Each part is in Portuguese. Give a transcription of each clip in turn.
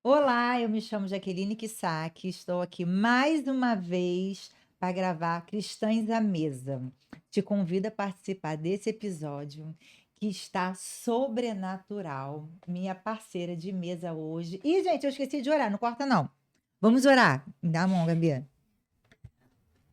Olá, eu me chamo Jaqueline Kisaki, estou aqui mais uma vez para gravar Cristãs à Mesa. Te convido a participar desse episódio que está sobrenatural. Minha parceira de mesa hoje. Ih, gente, eu esqueci de orar, não corta não. Vamos orar. Me dá a mão, Gabi.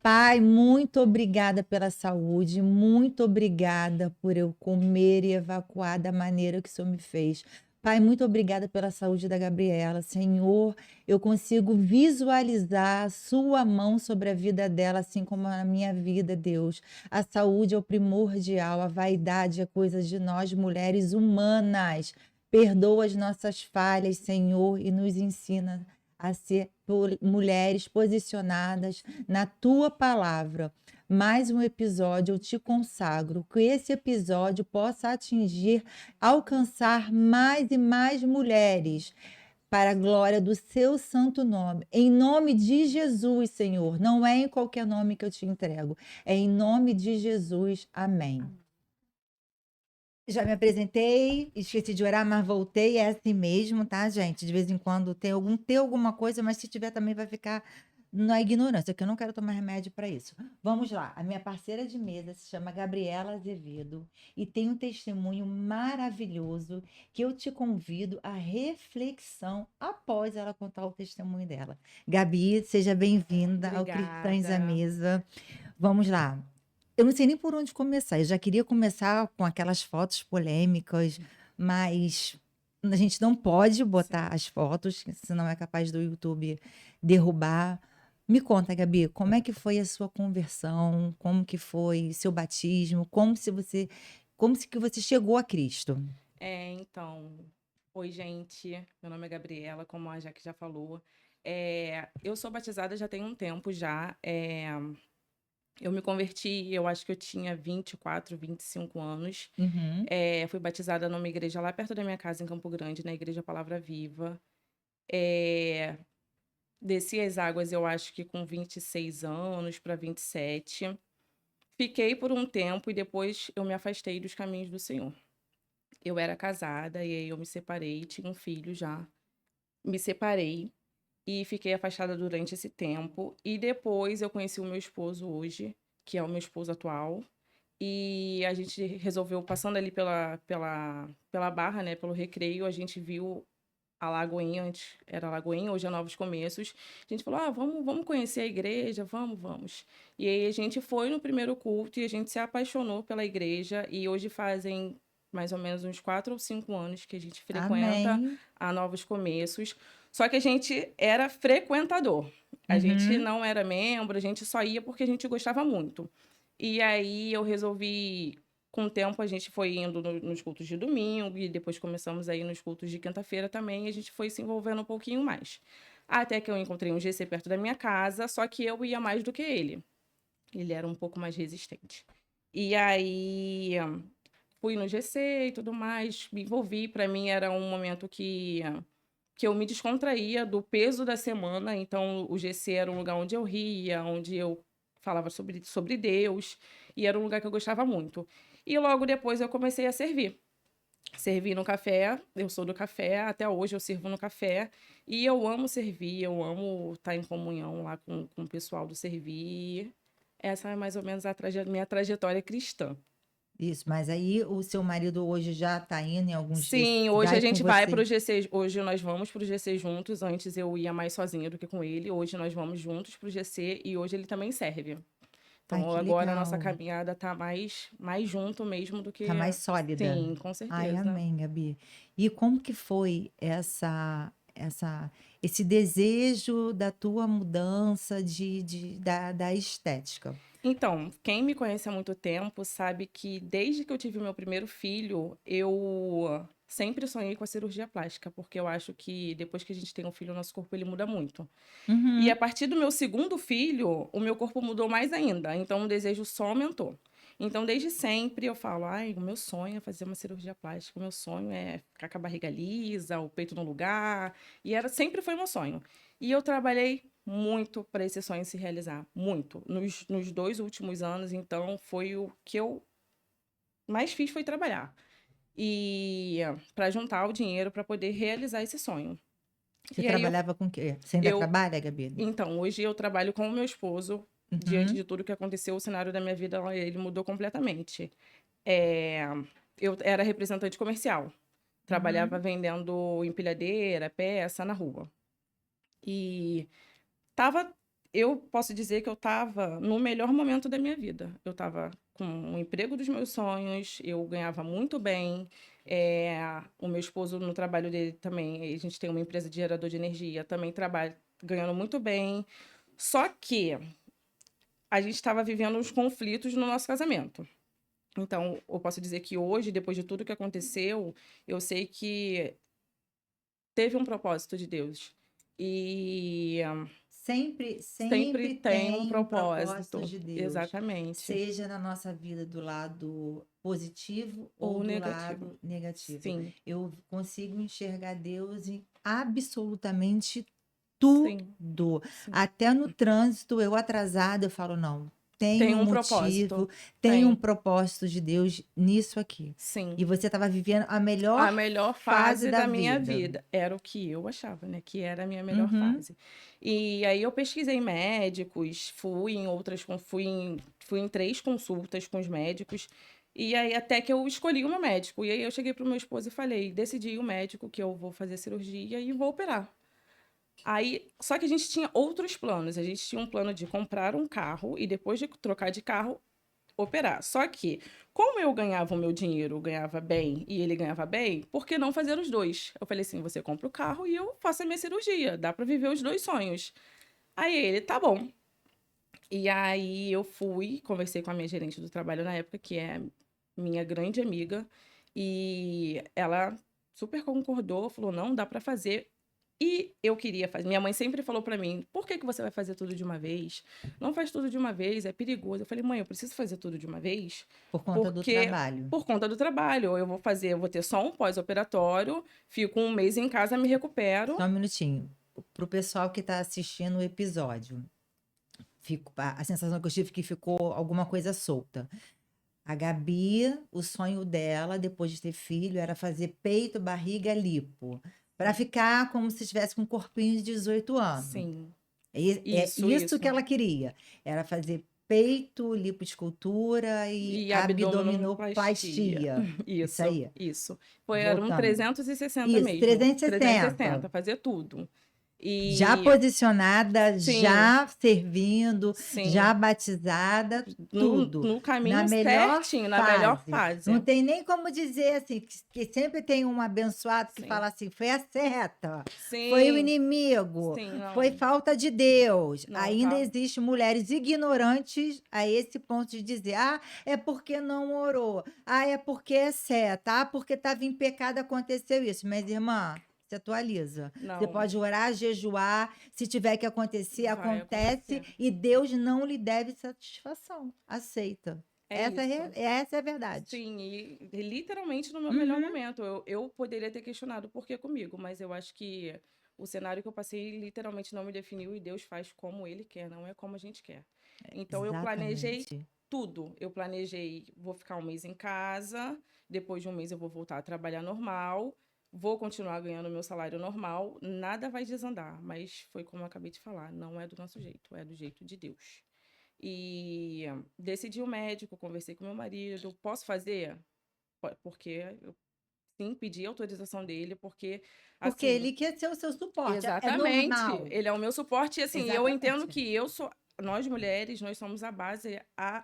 Pai, muito obrigada pela saúde, muito obrigada por eu comer e evacuar da maneira que o Senhor me fez. Pai, muito obrigada pela saúde da Gabriela. Senhor, eu consigo visualizar a sua mão sobre a vida dela, assim como na minha vida, Deus. A saúde é o primordial, a vaidade é coisa de nós, mulheres humanas. Perdoa as nossas falhas, Senhor, e nos ensina a ser mulheres posicionadas na tua palavra. Mais um episódio eu te consagro, que esse episódio possa atingir, alcançar mais e mais mulheres para a glória do seu santo nome. Em nome de Jesus, Senhor. Não é em qualquer nome que eu te entrego. É em nome de Jesus. Amém. Já me apresentei, esqueci de orar, mas voltei, é assim mesmo, tá, gente? De vez em quando tem alguma coisa, mas se tiver também vai ficar na ignorância, que eu não quero tomar remédio para isso. Vamos lá, a minha parceira de mesa se chama Gabriela Azevedo e tem um testemunho maravilhoso que eu te convido à reflexão após ela contar o testemunho dela. Gabi, seja bem-vinda ao Cristãs à Obrigada. Mesa. Vamos lá. Eu não sei nem por onde começar. Eu já queria começar com aquelas fotos polêmicas, mas a gente não pode botar Sim. as fotos, senão é capaz do YouTube derrubar. Me conta, Gabi, como é que foi a sua conversão? Como que foi seu batismo? Como se que você chegou a Cristo? Então, oi, gente. Meu nome é Gabriela, como a Jaque já falou. Eu sou batizada já tem um tempo já. Eu me converti, eu acho que eu tinha 24, 25 anos. Uhum. Fui batizada numa igreja lá perto da minha casa, em Campo Grande, na Igreja Palavra Viva. É, Desci as águas, eu acho que com 26 anos para 27. Fiquei por um tempo e depois eu me afastei dos caminhos do Senhor. Eu era casada e aí eu me separei, tinha um filho já. Me separei e fiquei afastada durante esse tempo. E depois eu conheci o meu esposo hoje, que é o meu esposo atual. E a gente resolveu, passando ali pela Barra, né, pelo Recreio, a gente viu a Lagoinha, antes era Lagoinha, hoje é Novos Começos. A gente falou, vamos conhecer a igreja, vamos. E aí a gente foi no primeiro culto e a gente se apaixonou pela igreja. E hoje fazem mais ou menos uns 4 ou 5 anos que a gente frequenta Amém. a Novos Começos. Só que a gente era frequentador. A gente Uhum. não era membro, a gente só ia porque a gente gostava muito. E aí eu resolvi, com o tempo a gente foi indo nos cultos de domingo e depois começamos a ir nos cultos de quinta-feira também, e a gente foi se envolvendo um pouquinho mais. Até que eu encontrei um GC perto da minha casa, só que eu ia mais do que ele. Ele era um pouco mais resistente. E aí fui no GC e tudo mais, me envolvi. Para mim era um momento que eu me descontraía do peso da semana. Então o GC era um lugar onde eu ria, onde eu falava sobre Deus, e era um lugar que eu gostava muito. E logo depois eu comecei a servir. Servi no café, eu sou do café, até hoje eu sirvo no café, e eu amo servir, eu amo estar em comunhão lá com o pessoal do servir. Essa é mais ou menos minha trajetória cristã. Isso, mas aí o seu marido hoje já está indo em alguns dias, Sim, hoje a vai com gente vai para você. o GC, hoje nós vamos para o GC juntos. Antes eu ia mais sozinha do que com ele, hoje nós vamos juntos para o GC e hoje ele também serve. Ai, Então que agora a nossa legal. caminhada tá mais junto mesmo do Tá que. mais sólida. Sim, com Ai, certeza. amém, Gabi. E como que foi esse desejo da tua mudança da estética? Então, quem me conhece há muito tempo sabe que desde que eu tive meu primeiro filho, eu sempre sonhei com a cirurgia plástica, porque eu acho que depois que a gente tem um filho, o nosso corpo ele muda muito. E a Uhum. partir do meu segundo filho, o meu corpo mudou mais ainda, então o desejo só aumentou. Então, desde sempre eu falo, ai, o meu sonho é fazer uma cirurgia plástica, o meu sonho é ficar com a barriga lisa, o peito no lugar, e sempre foi meu sonho. E eu trabalhei muito para esse sonho se realizar, muito. Nos 2 últimos anos, então, foi o que eu mais fiz foi trabalhar. E para juntar o dinheiro para poder realizar esse sonho. Você E aí trabalhava com o quê? Você ainda eu trabalha, Gabi? então, hoje eu trabalho com o meu esposo. Diante Uhum, de tudo que aconteceu, o cenário da minha vida, ele mudou completamente. Eh, eu era representante comercial, trabalhava uhum. vendendo empilhadeira, peça na rua. E estava eu posso dizer que eu estava no melhor momento da minha vida. Eu estava com o emprego dos meus sonhos, eu ganhava muito bem, o meu esposo no trabalho dele também, a gente tem uma empresa de gerador de energia, também trabalha ganhando muito bem. Só que a gente estava vivendo uns conflitos no nosso casamento. Então, eu posso dizer que hoje, depois de tudo que aconteceu, eu sei que teve um propósito de Deus. E Sempre, sempre sempre tem um tem um propósito propósito. de Deus, Exatamente. seja na nossa vida do lado positivo ou Ou do negativo. lado negativo. Sim, Eu consigo enxergar Deus em absolutamente sim, tudo. sim. Até no trânsito, eu atrasada, eu falo, não, tem Tem um um motivo, propósito. tem um Tem. propósito de Deus nisso aqui. Sim. E você estava vivendo a A melhor melhor fase fase da da minha vida. vida. Era o que eu achava, né, que era a minha melhor Uhum. fase. E aí eu pesquisei médicos, fui em 3 consultas com os médicos, e aí até que eu escolhi o meu médico. E aí eu cheguei para o meu esposo e falei: "Decidi o médico que eu vou fazer a cirurgia e vou operar". Aí só que a gente tinha outros planos, a gente tinha um plano de comprar um carro e depois de trocar de carro, operar. Só que, como eu ganhava o meu dinheiro, ganhava bem e ele ganhava bem, por que não fazer os dois? Eu falei assim: você compra o carro e eu faço a minha cirurgia. Dá pra viver os dois sonhos. Aí ele, tá bom. E aí eu fui, conversei com a minha gerente do trabalho na época, que é minha grande amiga, e ela super concordou, falou: não, dá pra fazer. E eu queria fazer. Minha mãe sempre falou pra mim: por que que você vai fazer tudo de uma vez? Não faz tudo de uma vez, é perigoso. Eu falei: mãe, eu preciso fazer tudo de uma vez, Por conta do porque trabalho. por conta do trabalho, eu vou ter só um pós-operatório, fico um mês em casa, me recupero. Só um minutinho. Para o pessoal que está assistindo o episódio, a sensação que eu tive é que ficou alguma coisa solta. A Gabi, o sonho dela, depois de ter filho, era fazer peito, barriga, lipo. Para ficar como se estivesse com um corpinho de 18 anos. Sim, É isso, isso que isso. ela queria. Era fazer peito, lipoescultura e E abdominoplastia. abdominoplastia. Isso Isso, aí. isso. Era um Voltando. 360 Isso, mesmo. 360. 360, fazer tudo. Já E posicionada, sim, já servindo, já sim. batizada, No, tudo. no Na caminho melhor certinho, na melhor fase. Não fase. tem nem como dizer assim, que sempre tem um abençoado que Sim. fala assim: foi a seta, foi o Sim, inimigo, sim, foi não. falta de Deus. Não, Ainda tá. existem mulheres ignorantes a esse ponto de dizer: ah, é porque não orou, ah, é porque é seta, ah, porque estava em pecado, aconteceu isso. Mas, irmã, se atualiza. Você Não, pode orar, jejuar, se tiver que acontecer, vai acontece, acontecer. e Deus não lhe deve satisfação. Aceita. É isso. Essa é a verdade. Sim, e literalmente no meu melhor Uhum. momento. Eu poderia ter questionado por que comigo, mas eu acho que o cenário que eu passei literalmente não me definiu e Deus faz como Ele quer, não é como a gente quer. Então eu planejei Exatamente. tudo. Eu planejei, vou ficar um mês em casa, depois de um mês eu vou voltar a trabalhar normal, vou continuar ganhando meu salário normal, nada vai desandar, mas foi como eu acabei de falar, não é do nosso jeito, é do jeito de Deus. E decidi o médico, conversei com meu marido, posso fazer? Porque eu sim, pedi autorização dele, porque Porque assim, ele quer ser o seu suporte. É exatamente, normal. ele é o meu suporte e assim, eu entendo Exatamente. que nós mulheres, nós somos a base,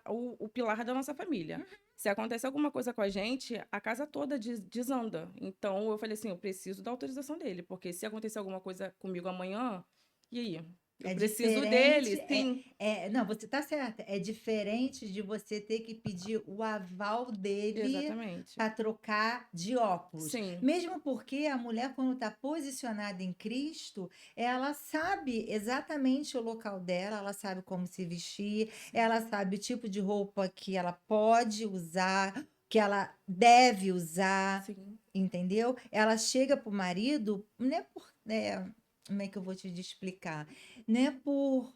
o pilar da nossa família. Se acontecer alguma coisa com a gente, a casa toda desanda. Então eu falei assim, eu preciso da autorização dele, porque se acontecer alguma coisa comigo amanhã, e aí? Eu É preciso dele, diferente, sim. não, você está certa. É diferente de você ter que pedir o aval dele Exatamente. para trocar de óculos. Sim, Mesmo porque a mulher, quando está posicionada em Cristo, ela sabe exatamente o local dela, ela sabe como se vestir, sim, ela sabe o tipo de roupa que ela pode usar, que ela deve usar, sim. entendeu? Ela chega para o marido, não é por, como é que eu vou te explicar? Não é por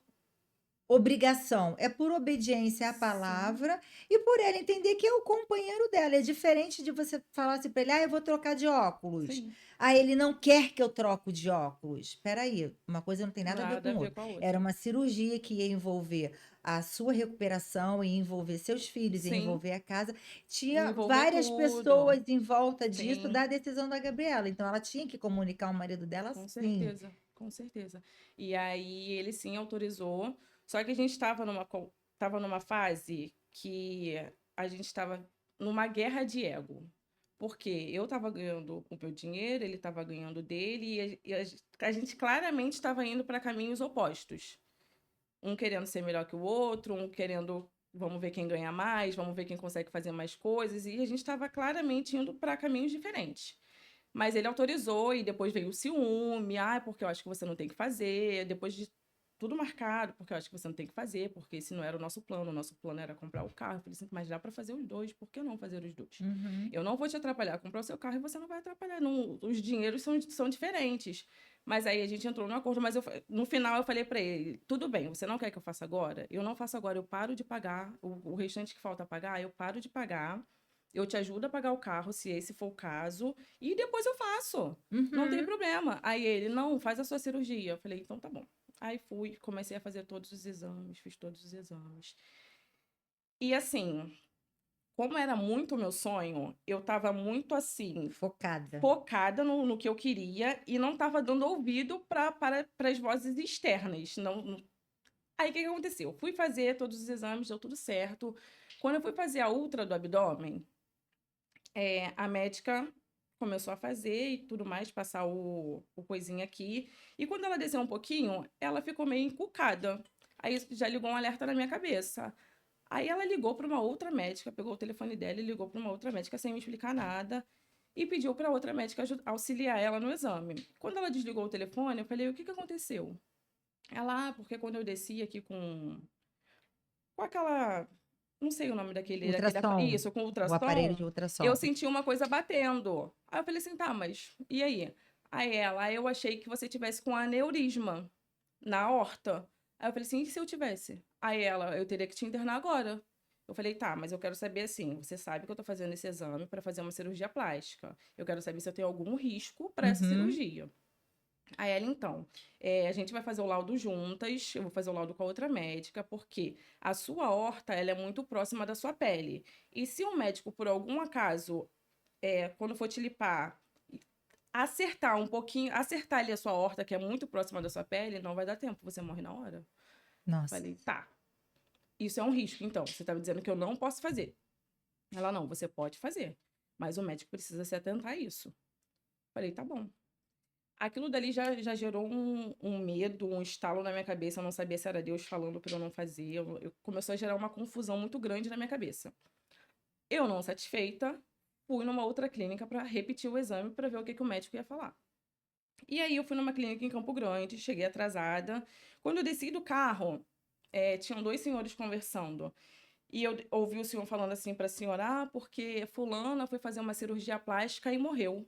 obrigação, é por obediência à Sim, palavra e por ela entender que é o companheiro dela. É diferente de você falar assim para ele: "Ah, eu vou trocar de óculos". sim. Ah, ele não quer que eu troco de óculos. Espera aí, uma coisa não tem nada a ver Nada a com ver outra. com a Era outra. uma cirurgia que ia envolver a sua recuperação, ia envolver seus filhos, ia Sim, envolver a casa. Tinha envolver várias tudo. pessoas em volta disso Sim, da decisão da Gabriela, então ela tinha que comunicar ao marido dela com sim. certeza, com certeza. E aí ele sim autorizou, só que a gente estava numa fase que a gente estava numa guerra de ego. Porque eu estava ganhando o meu dinheiro, ele estava ganhando dele, a gente claramente estava indo para caminhos opostos. Um querendo ser melhor que o outro, um querendo, vamos ver quem ganha mais, vamos ver quem consegue fazer mais coisas, e a gente estava claramente indo para caminhos diferentes. Mas ele autorizou e depois veio o ciúme, ah, porque eu acho que você não tem que fazer, depois de tudo marcado, porque eu acho que você não tem que fazer, porque esse não era o nosso plano era comprar o carro. Eu falei assim, mas dá para fazer os dois, por que não fazer os dois? Uhum. Eu não vou te atrapalhar a comprar o seu carro e você não vai atrapalhar, os dinheiros são diferentes. Mas aí a gente entrou no acordo, mas no final eu falei para ele, tudo bem, você não quer que eu faça agora? Eu não faço agora, eu paro de pagar, o restante que falta pagar, eu paro de pagar, eu te ajudo a pagar o carro, se esse for o caso, e depois eu faço. Não tem Uhum. problema. Aí ele, não, faz a sua cirurgia. Eu falei, então tá bom. Aí fui, comecei a fazer todos os exames, fiz todos os exames. E assim, como era muito o meu sonho, eu tava muito assim, Focada. focada no que eu queria e não tava dando ouvido para as vozes externas. Aí o que que aconteceu? Fui fazer todos os exames, deu tudo certo. Quando eu fui fazer a ultra do abdômen, a médica começou a fazer e tudo mais, passar o coisinho aqui. E quando ela desceu um pouquinho, ela ficou meio encucada. Aí isso já ligou um alerta na minha cabeça. Aí ela ligou para uma outra médica, pegou o telefone dela e ligou para uma outra médica sem me explicar nada. E pediu para outra médica auxiliar ela no exame. Quando ela desligou o telefone, eu falei: o que que aconteceu? Ela, porque quando eu desci aqui com aquela, não sei o nome Ultrassom, isso, com o aparelho ultrassom, de eu ultrassom. senti uma coisa batendo. Aí eu falei assim, tá, mas e aí? Aí eu achei que você tivesse com aneurisma na aorta. Aí eu falei assim, e se eu tivesse? Aí ela, eu teria que te internar agora. Eu falei, tá, mas eu quero saber assim, você sabe que eu tô fazendo esse exame para fazer uma cirurgia plástica. Eu quero saber se eu tenho algum risco para essa Uhum. cirurgia. Aí ela, então, a gente vai fazer o laudo juntas, eu vou fazer o laudo com a outra médica, porque a sua horta, ela é muito próxima da sua pele. E se o médico, por algum acaso, quando for te lipar, acertar um pouquinho, acertar ali a sua horta, que é muito próxima da sua pele, não vai dar tempo, você morre na hora. Nossa. Falei, tá, isso é um risco, então, você tá me dizendo que eu não posso fazer. Ela, não, você pode fazer, mas o médico precisa se atentar a isso. Falei, tá bom. Aquilo dali já gerou um medo, um estalo na minha cabeça. Eu não sabia se era Deus falando para eu não fazer. Começou a gerar uma confusão muito grande na minha cabeça. Eu, não satisfeita, fui numa outra clínica para repetir o exame para ver o que, que o médico ia falar. E aí eu fui numa clínica em Campo Grande, cheguei atrasada. Quando eu desci do carro, tinham dois senhores conversando. E eu ouvi o senhor falando assim para a senhora: ah, porque fulana foi fazer uma cirurgia plástica e morreu.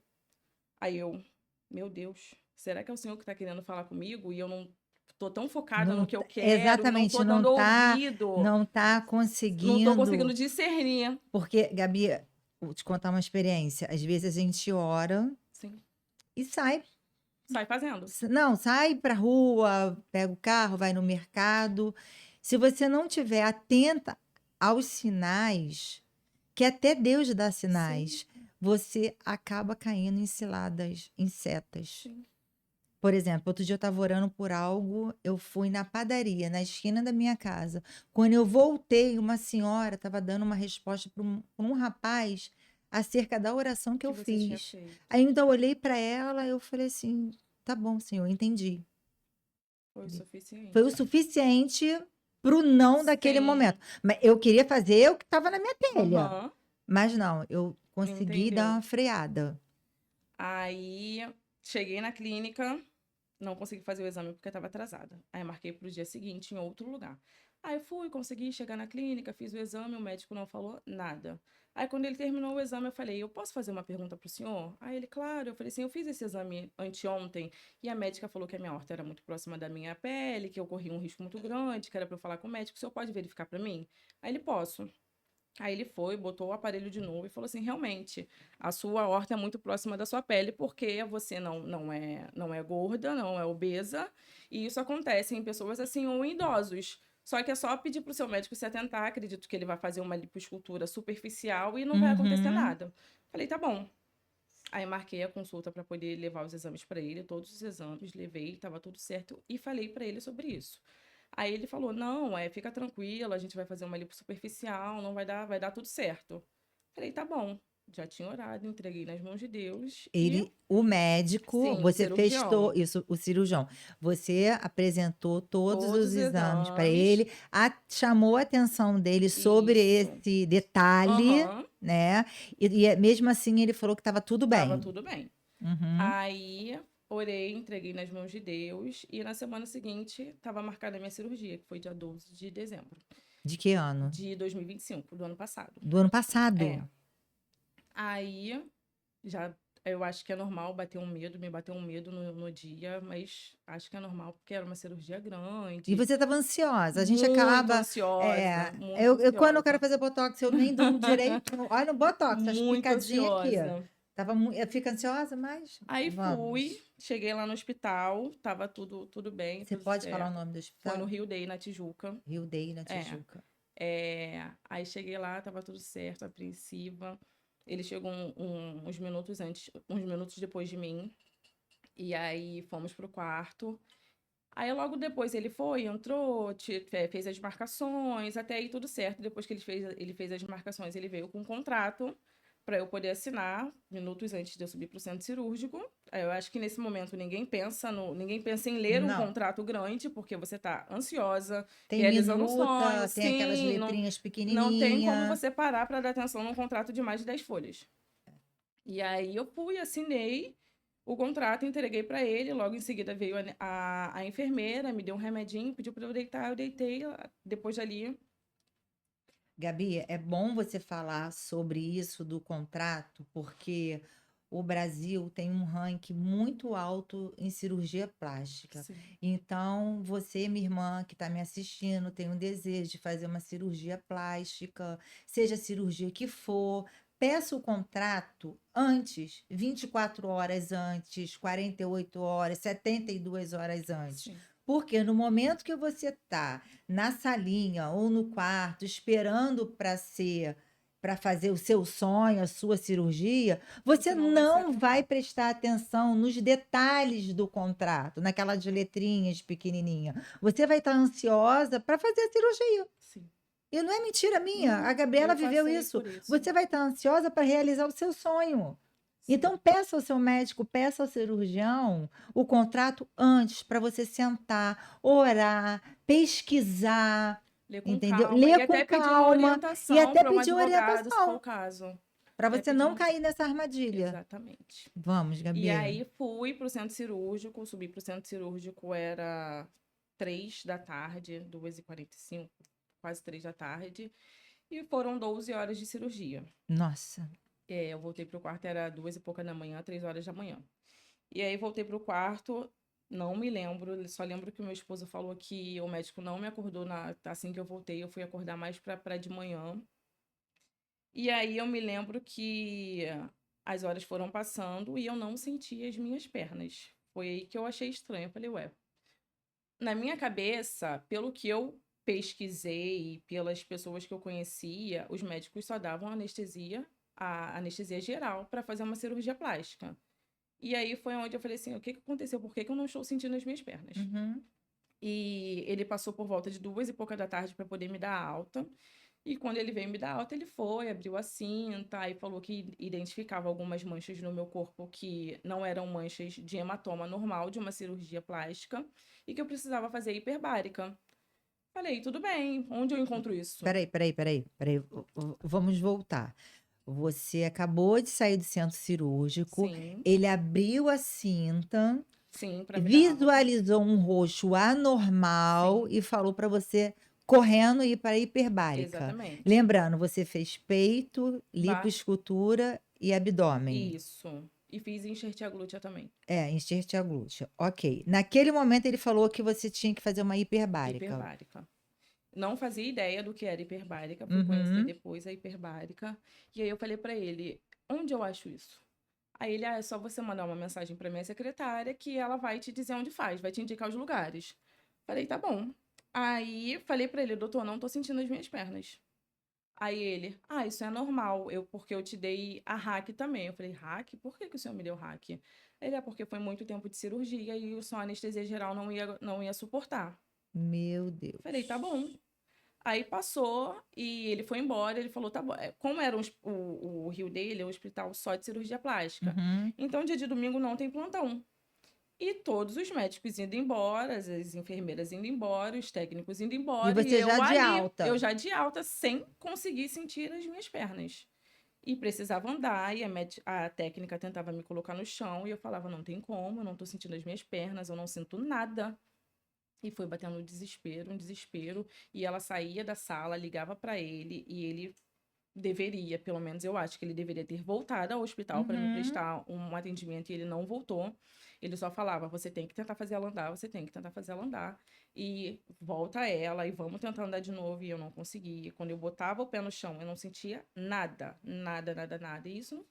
Aí eu, meu Deus, será que é o senhor que está querendo falar comigo e eu não tô tão focada no Não, que eu quero e não exatamente, tô dando ouvido, não tá não tô conseguindo, conseguindo discernir? porque, Gabi, vou te contar uma experiência. Às vezes a gente ora Sim, e sai. sai fazendo. Não, sai pra rua, pega o carro, vai no mercado. Se você não tiver atenta aos sinais, que até Deus dá Sim, sinais, você acaba caindo em ciladas, em setas. sim. Por exemplo, outro dia eu estava orando por algo, eu fui na padaria, na esquina da minha casa. Quando eu voltei, uma senhora estava dando uma resposta para um rapaz acerca da oração que eu Que você tinha fiz. feito. Aí então eu olhei para ela, eu falei assim: tá bom, senhor, entendi. Foi o Foi o suficiente. suficiente para o não daquele momento. Sim. Mas eu queria fazer o que estava na minha telha. Aham. Mas não, eu consegui dar Entendeu? uma freada. Aí cheguei na clínica, não consegui fazer o exame porque estava atrasada. Aí marquei para o dia seguinte em outro lugar. Aí eu fui, consegui chegar na clínica, fiz o exame, o médico não falou nada. Aí quando ele terminou o exame, eu falei, eu posso fazer uma pergunta pro senhor? Aí ele, claro. Eu falei assim, eu fiz esse exame anteontem e a médica falou que a minha horta era muito próxima da minha pele, que eu corria um risco muito grande, que era pra eu falar com o médico, o senhor pode verificar pra mim? Aí ele, posso. Aí ele foi, botou o aparelho de novo e falou assim, realmente, a sua horta é muito próxima da sua pele porque você não é gorda, não é obesa, e isso acontece em pessoas assim ou em idosos. Só que é só pedir para o seu médico se atentar, acredito que ele vai fazer uma lipoescultura superficial e não vai acontecer Uhum. nada. Falei, tá bom. Aí marquei a consulta para poder levar os exames para ele, todos os exames, levei, estava tudo certo e falei para ele sobre isso. Aí ele falou: "Não, fica tranquila, a gente vai fazer uma lipo superficial, não vai dar tudo certo". Falei: "Tá bom". Já tinha orado, entreguei nas mãos de Deus e O médico, sim, o você fez cirurgião, isso, o cirurgião. Você apresentou todos todos os os exames para exames, ele, chamou a atenção dele sobre isso. esse detalhe, Aham, né? Mesmo assim ele falou que estava tudo estava bem. tudo bem. Uhum. Aí orei, entreguei nas mãos de Deus e na semana seguinte estava marcada a minha cirurgia, que foi dia 12 de dezembro De que ano? de 2025, do ano passado. Do ano É. passado. Aí já eu acho que é normal bater um medo, me bateu um medo no dia, mas acho que é normal porque era uma cirurgia E grande, você estava ansiosa. A gente muito acaba. ansiosa, muito Quando eu quero ansiosa, fazer botox, eu nem durmo direito. Olha no botox, essa muito picadinha aqui. ansiosa. Fica ansiosa, mas Aí fui, vamos. cheguei lá no hospital, tava tudo bem, Você tudo pode falar o certo. nome do Foi no hospital? Rio Day, na Tijuca. Rio Day, na É, Tijuca. aí cheguei lá, tava tudo certo, apreensiva. Ele chegou uns minutos antes, uns minutos depois de mim. E aí fomos pro quarto. Aí logo depois ele foi, entrou, fez as marcações, até aí tudo certo. Depois que ele fez as marcações, ele veio com um contrato para eu poder assinar, minutos antes de eu subir para o centro cirúrgico. Aí eu acho que nesse momento ninguém pensa em ler um Não. contrato grande, porque você está ansiosa, Tem realizando um sonho, minuta, tem aquelas sim, letrinhas não tem como pequenininha. você parar para dar atenção num contrato de mais de 10 folhas. E aí eu fui, assinei o contrato, entreguei para ele. Logo em seguida veio a enfermeira, me deu um remedinho, pediu para eu deitar. Eu deitei. Depois dali, Gabi, é bom você falar sobre isso do contrato, porque o Brasil tem um ranking muito alto em cirurgia plástica. sim, Então, você, minha irmã, que está me assistindo, tem um desejo de fazer uma cirurgia plástica, seja a cirurgia que for, peça o contrato antes, 24 horas antes, 48 horas, 72 horas antes. sim. Porque no momento que você está na salinha ou no quarto esperando para fazer o seu sonho, a sua cirurgia, você Você não vai se não vai atentar. prestar atenção nos detalhes do contrato, naquelas letrinhas pequenininha. Você vai estar ansiosa para fazer a cirurgia. Sim. E não é mentira minha, a Não, Gabriela eu viveu passei isso. por isso. Você vai estar ansiosa para realizar o seu sonho. Sim. Então, peça ao seu médico, peça ao cirurgião o contrato antes, para você sentar, orar, pesquisar, Ler com entendeu? calma Ler e com até pedir uma calma e orientação até para um pedir advogado, se for orientação, o caso. para Até você pedir não uma. cair nessa armadilha. Exatamente. Vamos, E Gabi. aí fui pro centro cirúrgico, subi pro centro cirúrgico, era 3 da tarde, 2h45, quase 3 da tarde, e foram 12 horas de cirurgia. Nossa, Eu voltei pro quarto, era 2 e pouca da manhã, 3 horas da manhã. E aí voltei pro quarto, não me lembro, só lembro que o meu esposo falou que o médico não me acordou assim que eu voltei, eu fui acordar mais pra de manhã. E aí eu me lembro que as horas foram passando e eu não sentia as minhas pernas. Foi aí que eu achei estranho. Eu falei, ué, na minha cabeça, pelo que eu pesquisei, pelas pessoas que eu conhecia, os médicos só davam anestesia, a anestesia geral, para fazer uma cirurgia plástica. E aí foi onde eu falei assim, o que que aconteceu? Por que que eu não estou sentindo as minhas pernas? uhum. E ele passou por volta de 2 e pouca da tarde para poder me dar alta. E quando ele veio me dar alta, ele foi, abriu a cinta e falou que identificava algumas manchas no meu corpo que não eram manchas de hematoma normal de uma cirurgia plástica e que eu precisava fazer hiperbárica. Falei, tudo bem, onde eu encontro isso? Peraí. Vamos voltar. Você acabou de sair do centro cirúrgico, Sim, ele abriu a cinta, sim, para me dar alta. visualizou um roxo anormal Sim, e falou para você correndo e ir para a hiperbárica. Exatamente. Lembrando, você fez peito, Ba lipoescultura e abdômen. Isso. E fiz enxertia glútea também. É, enxertia glútea, ok. Naquele momento ele falou que você tinha que fazer uma hiperbárica. Hiperbárica. Não fazia ideia do que era hiperbárica, fui conhecer Uhum. depois a hiperbárica. E aí eu falei pra ele: "Onde eu acho isso?" Aí ele: "Ah, é só você mandar uma mensagem pra minha secretária que ela vai te dizer onde faz, vai te indicar os lugares." Falei: "Tá bom." Aí falei pra ele: "Doutor, não tô sentindo as minhas pernas." Aí ele: "Ah, isso é normal, porque eu te dei a hack também." Eu falei: "Hack? Por que que o senhor me deu hack?" Ele: "É porque foi muito tempo de cirurgia e o sua anestesia geral não ia suportar." Meu Falei: "Tá Deus. bom." Aí passou e ele foi embora, ele falou: "Tá bom." Como era o Rio dele, é um hospital só de cirurgia plástica. Uhum. Então, dia de domingo não tem plantão. E todos os médicos indo embora, as enfermeiras indo embora, os técnicos indo E embora, e você já eu de ali, eu alta. já de alta, sem conseguir sentir as minhas pernas. E precisava andar, e a técnica tentava me colocar no chão, e eu falava: "Não tem como, eu não tô sentindo as minhas pernas, eu não sinto nada." E foi batendo um desespero, e ela saía da sala, ligava para ele, e ele deveria, pelo menos eu acho que ele deveria ter voltado ao hospital para me Uhum. prestar um atendimento, e ele não voltou. Ele só falava: "Você tem que tentar fazer ela andar, você tem que tentar fazer ela andar, e volta ela, e vamos tentar andar de novo." E eu não conseguia. Quando eu botava o pé no chão, eu não sentia nada, nada, nada, nada. E isso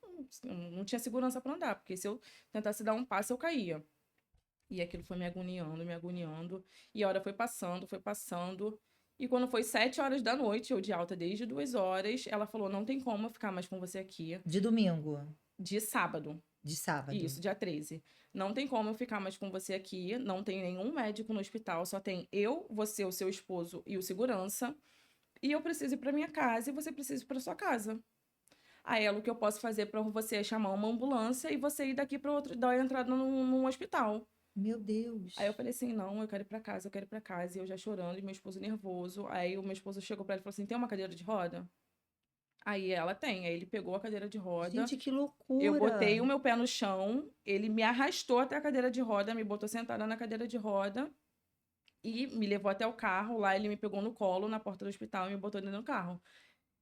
não tinha segurança para andar, porque se eu tentasse dar um passo, eu caía. E aquilo foi me agoniando, me agoniando. E a hora foi passando, foi passando. E quando foi 7 horas da noite, eu de alta desde 2 horas, ela falou: "Não tem como eu ficar mais com você aqui." De domingo, De sábado. de sábado. Isso, dia 13. "Não tem como eu ficar mais com você aqui. Não tem nenhum médico no hospital. Só tem eu, você, o seu esposo e o segurança. E eu preciso ir pra minha casa e você precisa ir pra sua casa. Aí ela: "O que eu posso fazer pra você é chamar uma ambulância e você ir daqui pra outro, dar entrada num hospital." Meu Aí eu Deus. falei assim: "Não, eu quero ir pra casa, eu quero ir pra casa." E eu já chorando, e meu esposo nervoso. Aí o meu esposo chegou pra ela e falou assim: "Tem uma cadeira de roda?" Aí ela tem. Aí ele pegou a cadeira de roda, Gente, que eu loucura. botei o meu pé no chão, ele me arrastou até a cadeira de roda, me botou sentada na cadeira de roda e me levou até o carro. Lá ele me pegou no colo, na porta do hospital, e me botou dentro do carro.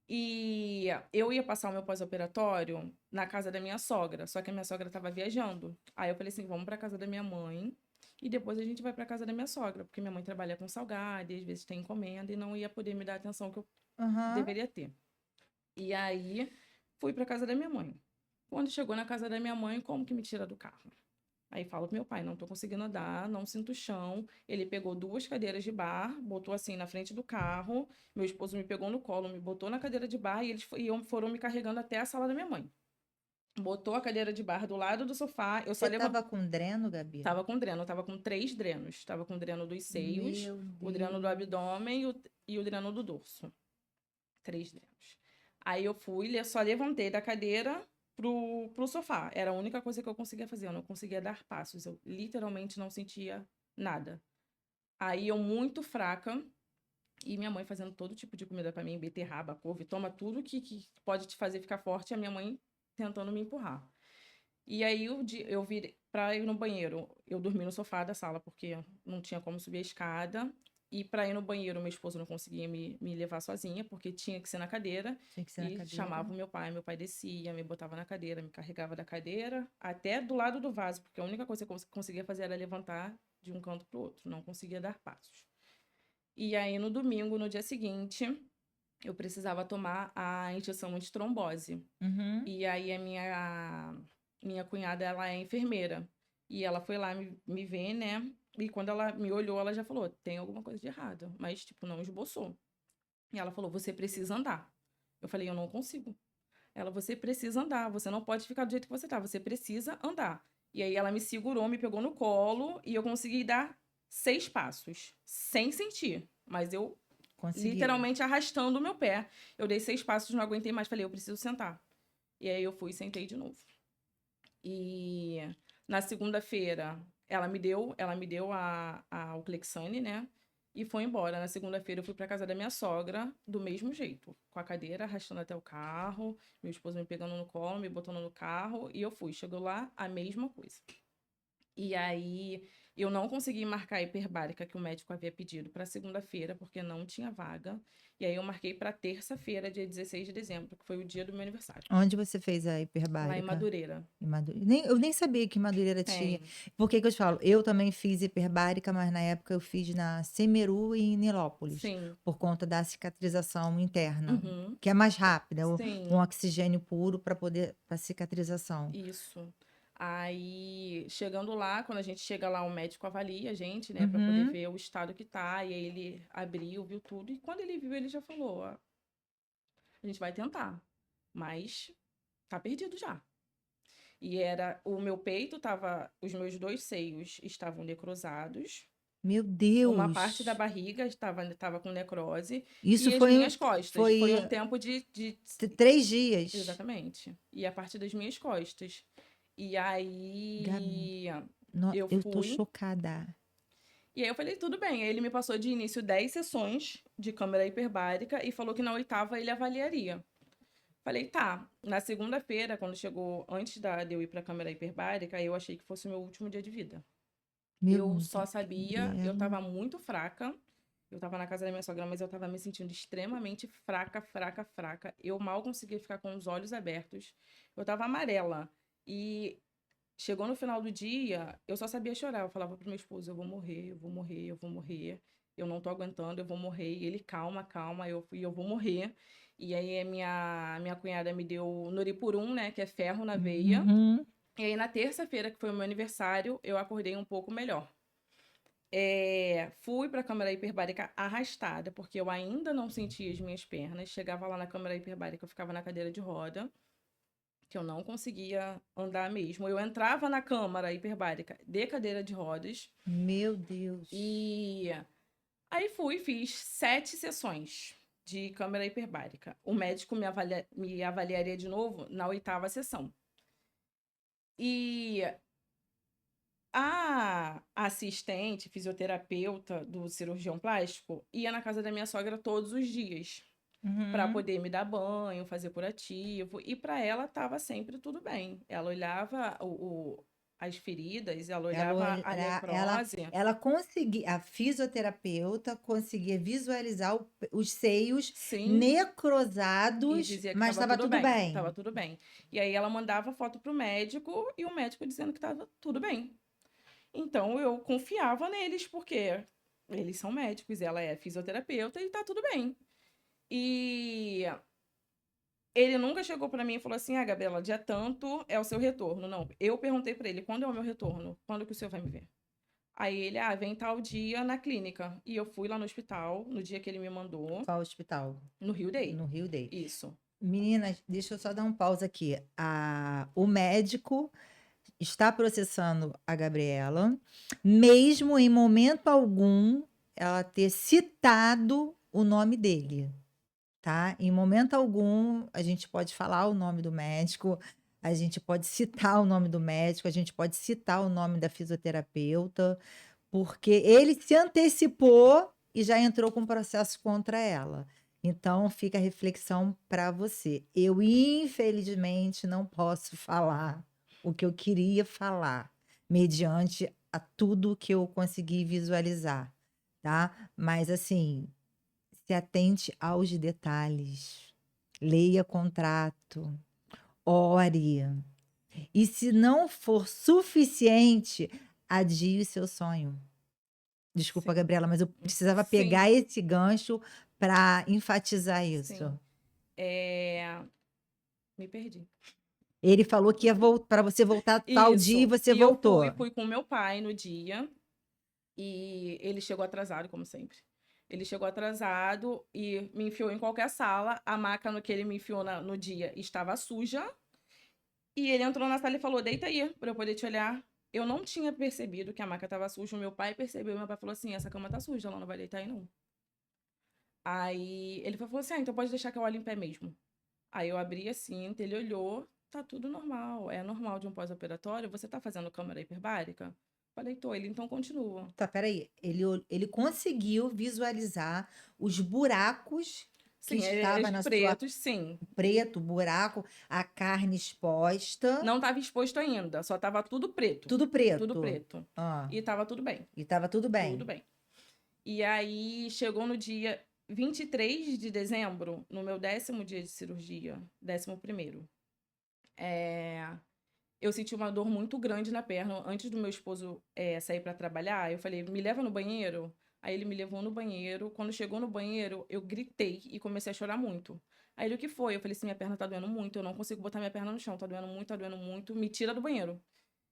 E eu ia passar o meu pós-operatório na casa da minha sogra, só que a minha sogra estava viajando. Aí eu falei assim: "Vamos pra casa da minha mãe e depois a gente vai pra casa da minha sogra", porque minha mãe trabalha com salgado e às vezes tem encomenda e não ia poder me dar a atenção que eu Aham. deveria ter. E aí fui pra casa da minha mãe. Quando chegou na casa da minha mãe, como que me tira do carro? Aí falo pro meu pai: "Não tô conseguindo andar, não sinto o chão." Ele pegou 2 cadeiras de bar, botou assim na frente do carro. Meu esposo me pegou no colo, me botou na cadeira de bar, e eles foram me carregando até a sala da minha mãe. Botou a cadeira de bar do lado do sofá, eu só Você levantei. estava com dreno, Gabi? Tava com dreno, tava com 3 drenos. Tava com o dreno dos seios, Meu o dreno do Deus. abdômen e o dreno do dorso. 3 drenos. Aí eu fui, só levantei da cadeira pro sofá. Era a única coisa que eu conseguia fazer, eu não conseguia dar passos, eu literalmente não sentia nada. Aí eu muito fraca, e minha mãe fazendo todo tipo de comida pra mim, beterraba, couve, toma tudo que pode te fazer ficar forte, e a minha mãe tentando me empurrar. E aí eu virei pra ir no banheiro, eu dormi no sofá da sala, porque não tinha como subir a escada. E pra ir no banheiro, meu esposo não conseguia me levar sozinha, porque tinha que ser na cadeira. Tinha que ser na E cadeira. chamava o meu pai descia, me botava na cadeira, me carregava da cadeira até do lado do vaso, porque a única coisa que eu conseguia fazer era levantar de um canto pro outro, não conseguia dar passos. E aí no domingo, no dia seguinte, eu precisava tomar a injeção antitrombose. Uhum. E aí a minha cunhada, ela é enfermeira. E ela foi lá me ver, né? E quando ela me olhou, ela já falou: "Tem alguma coisa de errado." Mas, tipo, não esboçou. E ela falou: "Você precisa andar." Eu falei: "Eu não consigo." Ela: "Você precisa andar, você não pode ficar do jeito que você tá, você precisa andar." E aí ela me segurou, me pegou no colo, e eu consegui dar 6 passos, sem sentir. Mas eu Conseguiu. literalmente arrastando o meu pé. Eu dei 6 passos, não aguentei mais, falei: "Eu preciso sentar." E aí eu fui e sentei de novo. E na segunda-feira ela me deu o Clexane, né? E foi embora. Na segunda-feira eu fui pra casa da minha sogra do mesmo jeito, com a cadeira arrastando até o carro, meu esposo me pegando no colo, me botando no carro, e eu fui. Chegou lá, a mesma coisa. E aí Eu não consegui marcar a hiperbárica que o médico havia pedido para segunda-feira, porque não tinha vaga. E aí eu marquei para terça-feira, dia 16 de dezembro, que foi o dia do meu aniversário, Onde você fez a lá em hiperbárica? Madureira. Em eu nem sabia que Madureira tinha. Tem. Por que que eu te falo? Eu também fiz hiperbárica, mas na época eu fiz na Semeru e em Nilópolis, Sim. por conta da cicatrização interna, Uhum. que é mais rápida, um Sim. oxigênio puro para poder, para cicatrização. Isso. Aí, chegando lá, quando a gente chega lá, o médico avalia a gente, né, para poder Uhum. ver o estado que tá. E aí ele abriu, viu tudo. E quando ele viu, ele já falou: "Ó, a gente vai tentar, mas tá perdido já." E era o meu peito tava, os meus dois seios estavam necrosados, Meu uma parte da Deus! barriga estava com necrose Isso e as minhas costas. Foi foi um tempo de 3 dias. exatamente. E a parte das minhas costas. E Gabi, aí eu eu tô fui. chocada. E aí eu falei, tudo bem. Aí ele me passou de início 10 sessões de câmara hiperbárica e falou que na oitava ele avaliaria. Falei, tá. Na segunda-feira, quando chegou, antes de eu ir pra câmara hiperbárica, eu achei que fosse o meu último dia de vida. Meu Eu Deus, só sabia, eu Gabriela. tava muito fraca. Eu tava na casa da minha sogra, mas eu tava me sentindo extremamente fraca, fraca, fraca. Eu mal conseguia ficar com os olhos abertos. Eu tava amarela. E chegou no final do dia, eu só sabia chorar. Eu falava pro meu esposo, eu vou morrer, eu vou morrer, eu vou morrer. Eu não tô aguentando, eu vou morrer. E ele, calma, calma, eu vou morrer. E aí a minha cunhada me deu Noripurum, né, que é ferro na veia. Uhum. E aí na terça-feira, que foi o meu aniversário, eu acordei um pouco melhor. Fui para a câmara hiperbárica arrastada, porque eu ainda não sentia as minhas pernas. Chegava lá na câmara hiperbárica, eu ficava na cadeira de roda, que eu não conseguia andar mesmo. Eu entrava na câmara hiperbárica de cadeira de rodas Meu Deus. e aí fiz 7 sessões de câmara hiperbárica. O médico me avaliaria de novo na oitava sessão. E a assistente, fisioterapeuta do cirurgião plástico, ia na casa da minha sogra todos os dias para Uhum. poder me dar banho, fazer curativo, e para ela estava sempre tudo bem. Ela olhava as feridas, ela olhava a necrose. Ela conseguia, a fisioterapeuta conseguia visualizar os seios Sim, e necrosados, dizia que mas estava estava tudo tudo bem, estava bem. tudo bem. E aí ela mandava foto pro médico e o médico dizendo que estava tudo bem. Então eu confiava neles, porque eles são médicos, ela é fisioterapeuta e tá tudo bem. E ele nunca chegou pra mim e falou assim: "Ah, Gabriela, dia tanto é o seu retorno." Não, eu perguntei pra ele: "Quando é o meu retorno? Quando que o senhor vai me ver?" Aí ele: "Ah, vem tal dia na clínica." E eu fui lá no hospital, no dia que ele me mandou, Qual hospital? no Rio Day. No Rio Day. Isso. Meninas, deixa eu só dar um pausa aqui. O médico está processando a Gabriela, mesmo em momento algum ela ter citado o nome dele. Tá? Em momento algum, a gente pode falar o nome do médico, a gente pode citar o nome do médico, a gente pode citar o nome da fisioterapeuta, porque ele se antecipou e já entrou com processo contra ela. Então, fica a reflexão para você. Eu, infelizmente, não posso falar o que eu queria falar, mediante a tudo que eu consegui visualizar, tá? Mas, assim, se atente aos detalhes. Leia contrato, ore. E se não for suficiente, adie o seu sonho. Desculpa, Sim. Gabriela, mas eu precisava pegar Sim, esse gancho para enfatizar sim. isso. Me perdi. Ele falou que ia voltar para você voltar tal dia e Isso. você E eu voltou. fui com meu pai no dia. E ele chegou atrasado, como sempre. Ele chegou atrasado e me enfiou em qualquer sala. A maca no que ele me enfiou no dia estava suja. E ele entrou na sala e falou: "Deita aí, para eu poder te olhar." Eu não tinha percebido que a maca estava suja. O meu pai percebeu. Meu pai falou assim: "Essa cama tá suja, ela não vai deitar aí, não." Aí ele falou assim: "Ah, então pode deixar que eu olhe em pé mesmo." Aí eu abri a cinta, ele olhou, tá tudo normal. É normal de um pós-operatório. Você tá fazendo câmara hiperbárica? Falei, tô. Ele, então continua. Tá, peraí. Ele conseguiu visualizar os buracos que Sim, estava na sua pretos, sim. preto, buraco, a carne exposta, Não estava exposto ainda, só estava tudo preto. tudo Tudo preto. preto. Ah, E estava tudo bem. e estava tudo Tudo bem. bem. E aí, chegou no dia 23 de dezembro, no meu 10º dia de cirurgia, 11º. Eu senti uma dor muito grande na perna. Antes do meu esposo sair para trabalhar, eu falei, me leva no banheiro. Aí ele me levou no banheiro. Quando chegou no banheiro, eu gritei e comecei a chorar muito. Aí ele, o que foi? Eu falei assim, minha perna tá doendo muito, eu não consigo botar minha perna no chão, tá doendo muito, me tira do banheiro.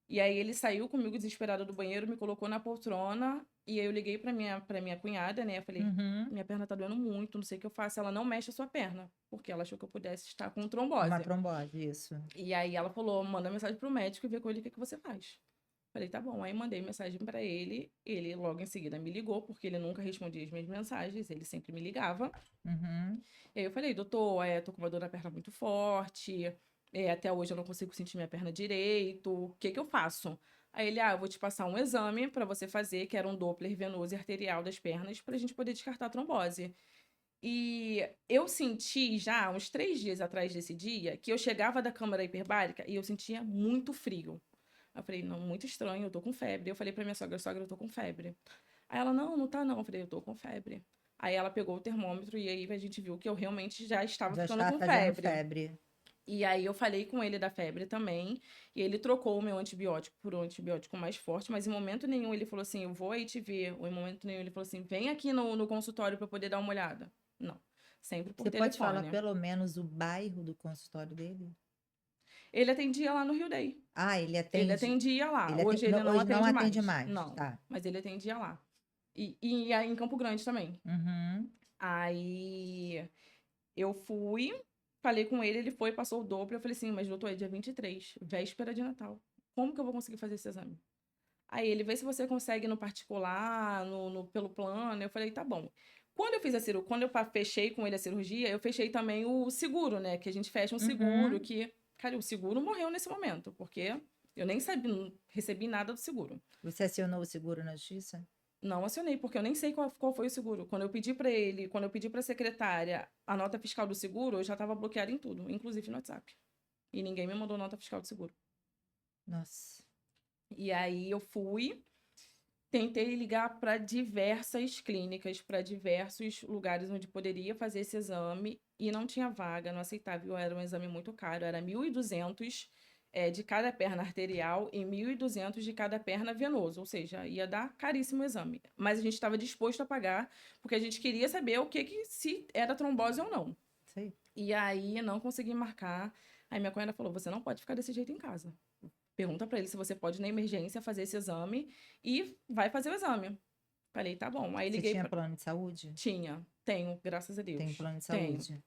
E aí ele saiu comigo desesperado do banheiro, me colocou na poltrona, e aí eu liguei pra minha cunhada, né? Eu falei, Uhum. minha perna tá doendo muito, não sei o que eu faço. Ela não mexe a sua perna, porque ela achou que eu pudesse estar com Uma trombose. trombose, isso. E aí ela falou, manda mensagem pro médico e vê com ele o que que você faz. Falei, tá bom. Aí mandei mensagem pra ele, ele logo em seguida me ligou, porque ele nunca respondia as minhas mensagens, ele sempre me ligava. Uhum. E aí eu falei, doutor, tô com uma dor na perna muito forte, até hoje eu não consigo sentir minha perna direito, o que que eu faço? Aí ele, eu vou te passar um exame para você fazer, que era um Doppler venoso e arterial das pernas, pra gente poder descartar a trombose. E eu senti já, uns 3 dias atrás desse dia, que eu chegava da câmara hiperbárica e eu sentia muito frio. Aí eu falei, não, muito estranho, eu tô com febre. Eu falei pra minha sogra, eu tô com febre. Aí ela, não, não tá não. Eu falei, eu tô com febre. Aí ela pegou o termômetro e aí a gente viu que eu realmente já estava Já ficando está com fazendo febre. febre. E aí eu falei com ele da febre também, e ele trocou o meu antibiótico por um antibiótico mais forte, mas em momento nenhum ele falou assim, eu vou aí te ver, ou em momento nenhum ele falou assim, vem aqui no consultório para poder dar uma olhada. Não, sempre por Você pode falar telefone. pelo menos o bairro do consultório dele? Ele atendia lá no Rio Day. Ah, ele Ele atende. atendia lá. Ele Hoje atende, ele não hoje não atende atende mais. mais. Não, Tá. mas ele atendia lá. E aí em Campo Grande também. Uhum. Aí eu fui, falei com ele, ele foi, passou o dobro. Eu falei assim, mas doutor, é dia 23, véspera de Natal. Como que eu vou conseguir fazer esse exame? Aí ele, vê se você consegue no particular, pelo plano. Eu falei, tá bom. Quando eu fiz a cirurgia, quando eu fechei com ele a cirurgia, eu fechei também o seguro, né? Que a gente fecha um seguro, Uhum. que, cara, o seguro morreu nesse momento, porque eu nem sabia, não recebi nada do seguro. Você acionou o seguro na justiça? Não acionei, porque eu nem sei qual foi o seguro. Quando eu pedi para ele, quando eu pedi para a secretária a nota fiscal do seguro, eu já estava bloqueada em tudo, inclusive no WhatsApp. E ninguém me mandou nota fiscal do seguro. Nossa. E aí eu fui, tentei ligar para diversas clínicas, para diversos lugares onde poderia fazer esse exame e não tinha vaga, não aceitava. Era um exame muito caro, era 1.200 de cada perna arterial e 1.200 de cada perna venoso, ou seja, ia dar caríssimo o exame. Mas a gente estava disposto a pagar, porque a gente queria saber o que se era trombose ou não. Sei. E aí não consegui marcar. Aí minha cunhada falou: você não pode ficar desse jeito em casa. Pergunta para ele se você pode, na emergência, fazer esse exame e vai fazer o exame. Falei, tá bom. Aí Você liguei tinha pra... plano de saúde? Tenho, graças a Tem Deus. plano de Tenho. saúde.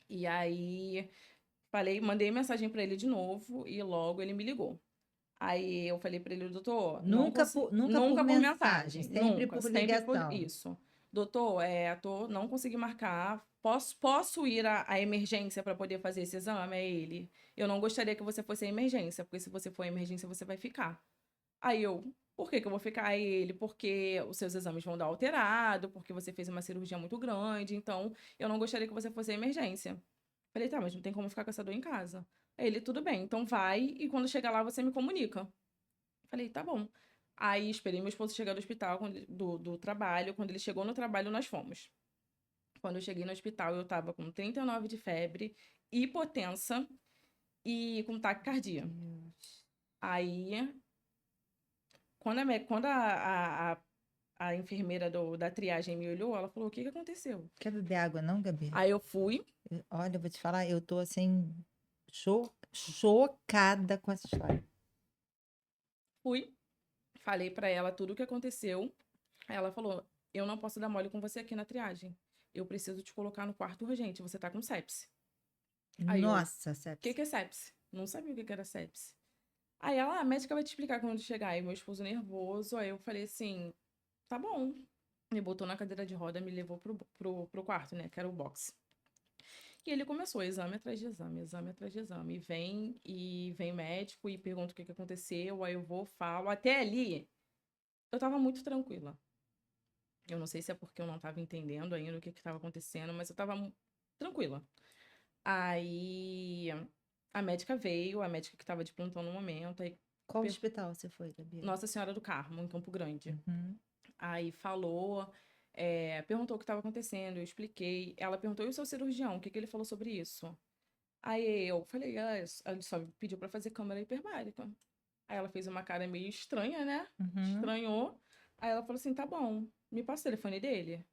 E aí falei, mandei mensagem para ele de novo e logo ele me ligou. Aí eu falei para ele, doutor, não consigo. Nunca por Nunca por mensagem, mensagem, sempre nunca, por sempre por ligação. isso. Doutor, não consegui marcar. Posso ir à emergência para poder fazer esse exame? É ele. Eu não gostaria que você fosse à emergência, porque se você for à emergência, você vai ficar. Aí eu, por que que eu vou ficar? Aí ele, porque os seus exames vão dar alterado, porque você fez uma cirurgia muito grande, então eu não gostaria que você fosse à emergência. Falei, tá, mas não tem como ficar com essa dor em casa. Aí ele, tudo bem, então vai e quando chegar lá você me comunica. Falei, tá bom. Aí esperei meu esposo chegar do hospital, do trabalho. Quando ele chegou no trabalho, nós fomos. Quando eu cheguei no hospital, eu tava com 39 de febre, hipotensa e com taquicardia. Deus. Aí, quando a enfermeira da triagem me olhou, ela falou: o que que aconteceu? Quer beber água, não, Gabi? Aí eu fui, Olha, eu vou te falar, eu tô assim, chocada com essa história. fui, falei pra ela tudo o que aconteceu. Aí ela falou: eu não posso dar mole com você aqui na triagem. Eu preciso te colocar no quarto urgente, você tá com sepse. Aí eu, o Nossa, que sepsis. que é sepse? Não sabia o que que era sepse. Aí ela, a médica vai te explicar quando chegar. Aí meu esposo nervoso, aí eu falei assim, tá bom. Me botou na cadeira de roda, me levou pro quarto, né, que era o box. E ele começou, exame atrás de exame, exame atrás de exame. E vem médico e pergunta o que que aconteceu, aí eu vou, falo. Até ali, eu tava muito tranquila. Eu não sei se é porque eu não tava entendendo ainda o que que tava acontecendo, mas eu tava tranquila. Aí a médica veio, a médica que estava de plantão no momento, aí Qual per- hospital você foi, Gabi? Nossa Senhora do Carmo, em Campo Grande. Uhum. Aí falou, perguntou o que estava acontecendo, eu expliquei. Ela perguntou, e o seu cirurgião, o que que ele falou sobre isso? Aí eu falei, ele só me pediu para fazer câmara hiperbárica. Aí ela fez uma cara meio estranha, né? Uhum. Estranhou. Aí ela falou assim, tá bom, me passa o telefone dele.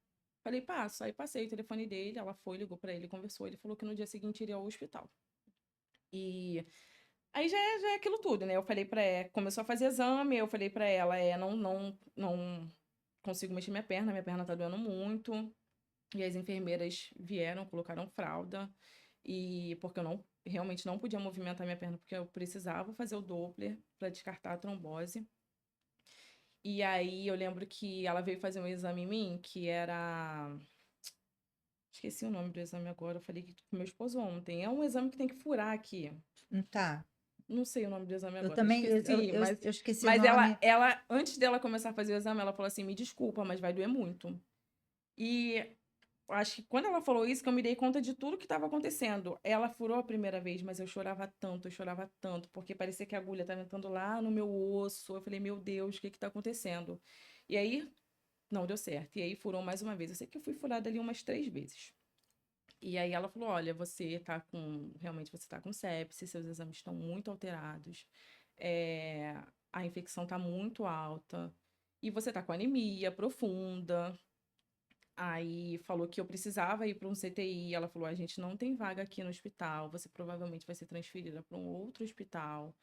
Falei, passo. Aí passei o telefone dele, ela foi, ligou para ele, conversou. Ele falou que no dia seguinte iria ao hospital. E aí já é aquilo tudo, né? Eu falei pra ela, começou a fazer exame, eu falei pra ela, não consigo mexer minha perna tá doendo muito. E as enfermeiras vieram, colocaram fralda, e porque eu realmente não podia movimentar minha perna, porque eu precisava fazer o Doppler para descartar a trombose. E aí eu lembro que ela veio fazer um exame em mim, que era. Esqueci o nome do exame agora, eu falei com meu esposo ontem. É um exame que tem que furar aqui. Tá. Não sei o nome do exame Eu agora, também, esqueci, eu esqueci o mas ela, nome. ela, antes dela começar a fazer o exame, ela falou assim: me desculpa, mas vai doer muito. E acho que quando ela falou isso, que eu me dei conta de tudo que estava acontecendo. Ela furou a primeira vez, mas eu chorava tanto, porque parecia que a agulha estava entrando lá no meu osso. Eu falei, meu Deus, o que está acontecendo? E aí, não deu certo. E aí furou mais uma vez. Eu sei que eu fui furada ali umas 3 vezes. E aí ela falou: olha, realmente você tá com sepsis, seus exames estão muito alterados, é, a infecção tá muito alta, e você tá com anemia profunda. Aí falou que eu precisava ir para um CTI. Ela falou: a gente não tem vaga aqui no hospital, você provavelmente vai ser transferida para um outro hospital.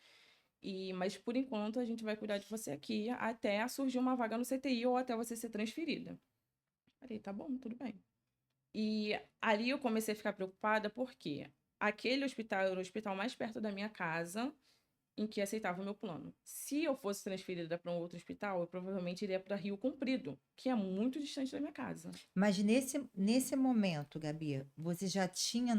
Mas por enquanto a gente vai cuidar de você aqui até surgir uma vaga no CTI ou até você ser transferida. Falei, tá bom, tudo bem. E ali eu comecei a ficar preocupada porque aquele hospital era o hospital mais perto da minha casa em que aceitava o meu plano. Se eu fosse transferida para um outro hospital, eu provavelmente iria para Rio Comprido, que é muito distante da minha casa. Mas nesse momento, Gabi, você já tinha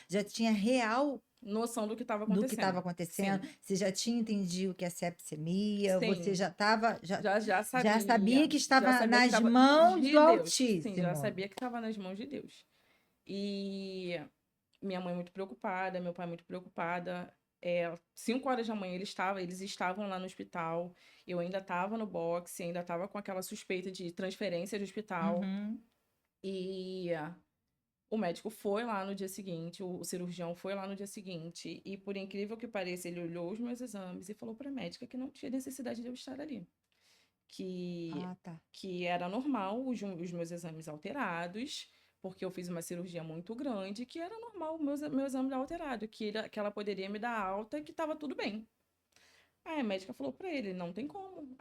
já tinha real Noção do que estava do que estava acontecendo. acontecendo? Sim, Você já tinha entendido o que é sepsemia? Você sim. já estava, Já já sabia sabia. que Já estava sabia que nas estava mãos do de Deus. Sim, já Altíssimo. sabia que estava nas mãos de Deus. E minha mãe muito preocupada, meu pai muito preocupada. 5 horas da manhã eles estavam lá no hospital. Eu ainda estava no boxe, ainda estava com aquela suspeita de transferência de hospital. Uhum. E o médico foi lá no dia seguinte, o cirurgião foi lá no dia seguinte. E por incrível que pareça, ele olhou os meus exames e falou para a médica que não tinha necessidade de eu estar ali. Que, Ah, tá. que era normal os meus exames alterados, porque eu fiz uma cirurgia muito grande, que era normal o meu exame alterado, que ela poderia me dar alta e que estava tudo bem. Aí a médica falou para ele, não tem como.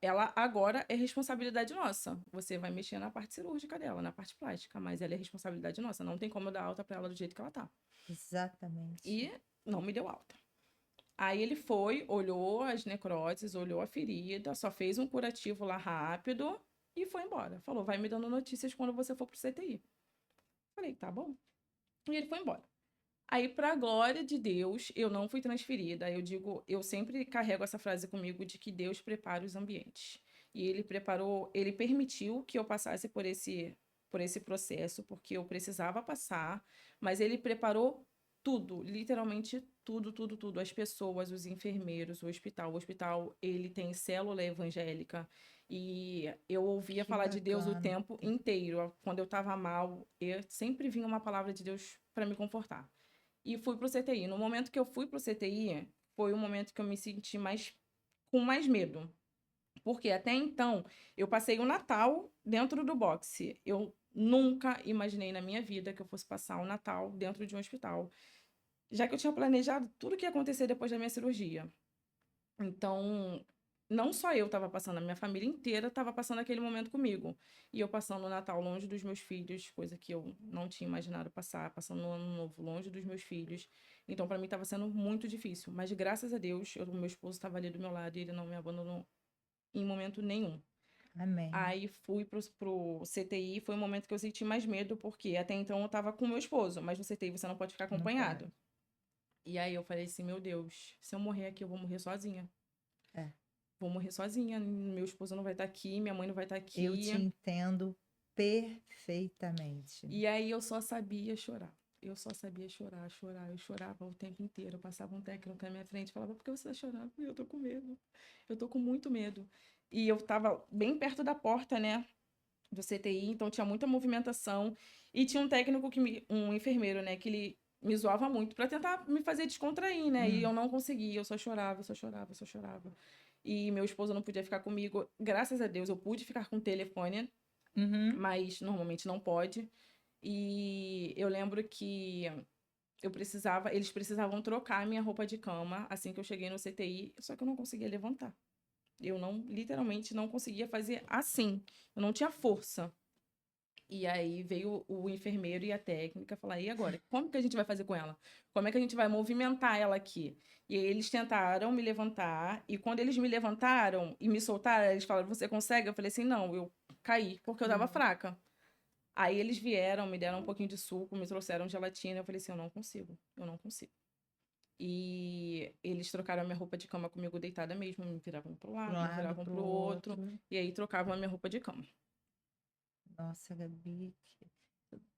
Ela agora é responsabilidade nossa. Você vai mexer na parte cirúrgica dela, na parte plástica, mas ela é responsabilidade nossa. Não tem como eu dar alta para ela do jeito que ela tá. Exatamente. E não me deu alta. Aí ele foi, olhou as necroses, olhou a ferida, só fez um curativo lá rápido e foi embora. Falou, vai me dando notícias quando você for pro CTI. Falei, tá bom. E ele foi embora. Aí, para a glória de Deus, eu não fui transferida. Eu digo, eu sempre carrego essa frase comigo de que Deus prepara os ambientes. E ele preparou, ele permitiu que eu passasse por esse processo, porque eu precisava passar, mas ele preparou tudo, literalmente tudo, tudo, tudo. As pessoas, os enfermeiros, o hospital. O hospital, ele tem célula evangélica. E eu ouvia Que falar de Deus o bacana. tempo inteiro. Quando eu estava mal, eu sempre vinha uma palavra de Deus para me confortar. E fui pro CTI. No momento que eu fui pro CTI, foi o momento que eu me senti com mais medo. Porque até então, eu passei o Natal dentro do boxe. Eu nunca imaginei na minha vida que eu fosse passar o Natal dentro de um hospital. Já que eu tinha planejado tudo o que ia acontecer depois da minha cirurgia. Então, não só eu estava passando, a minha família inteira estava passando aquele momento comigo. E eu passando o Natal longe dos meus filhos, coisa que eu não tinha imaginado passar, passando o Ano Novo longe dos meus filhos. Então, para mim, estava sendo muito difícil. Mas, graças a Deus, o meu esposo estava ali do meu lado e ele não me abandonou em momento nenhum. Amém. Aí fui pro CTI, foi o momento que eu senti mais medo, porque até então eu estava com meu esposo, mas no CTI você não pode ficar Não pode. acompanhado. E aí eu falei assim, meu Deus, se eu morrer aqui, eu vou morrer sozinha. É. Vou morrer sozinha, meu esposo não vai estar aqui, minha mãe não vai estar Eu te aqui. entendo Perfeitamente. E aí eu só sabia chorar. Eu só sabia chorar, chorar. Eu chorava o tempo inteiro. Eu passava um técnico na minha frente e falava, por que você tá chorando? Eu tô com medo. Eu tô com muito medo. E eu tava bem perto da porta, né, do CTI, então tinha muita movimentação. E tinha um técnico, um enfermeiro, né, que ele me zoava muito pra tentar me fazer descontrair, né? E eu não conseguia, eu só chorava, eu só chorava, eu só chorava. E meu esposo não podia ficar comigo. Graças a Deus, eu pude ficar com o telefone, Uhum. mas normalmente não pode. E eu lembro que eles precisavam trocar a minha roupa de cama assim que eu cheguei no CTI, só que eu não conseguia levantar. Eu não, literalmente, não conseguia fazer assim. Eu não tinha força. E aí veio o enfermeiro e a técnica falar: e agora? Como que a gente vai fazer com ela? Como é que a gente vai movimentar ela aqui? E aí eles tentaram me levantar, e quando eles me levantaram e me soltaram, eles falaram: você consegue? Eu falei assim: não, eu caí, porque eu tava fraca. Aí eles vieram, me deram um pouquinho de suco, me trouxeram gelatina. Eu falei assim: eu não consigo, eu não consigo. E eles trocaram a minha roupa de cama comigo deitada mesmo, me viravam pro Para um lado, me lado, viravam para pro o outro, outro. e aí trocavam a minha roupa de cama. Nossa, Gabi.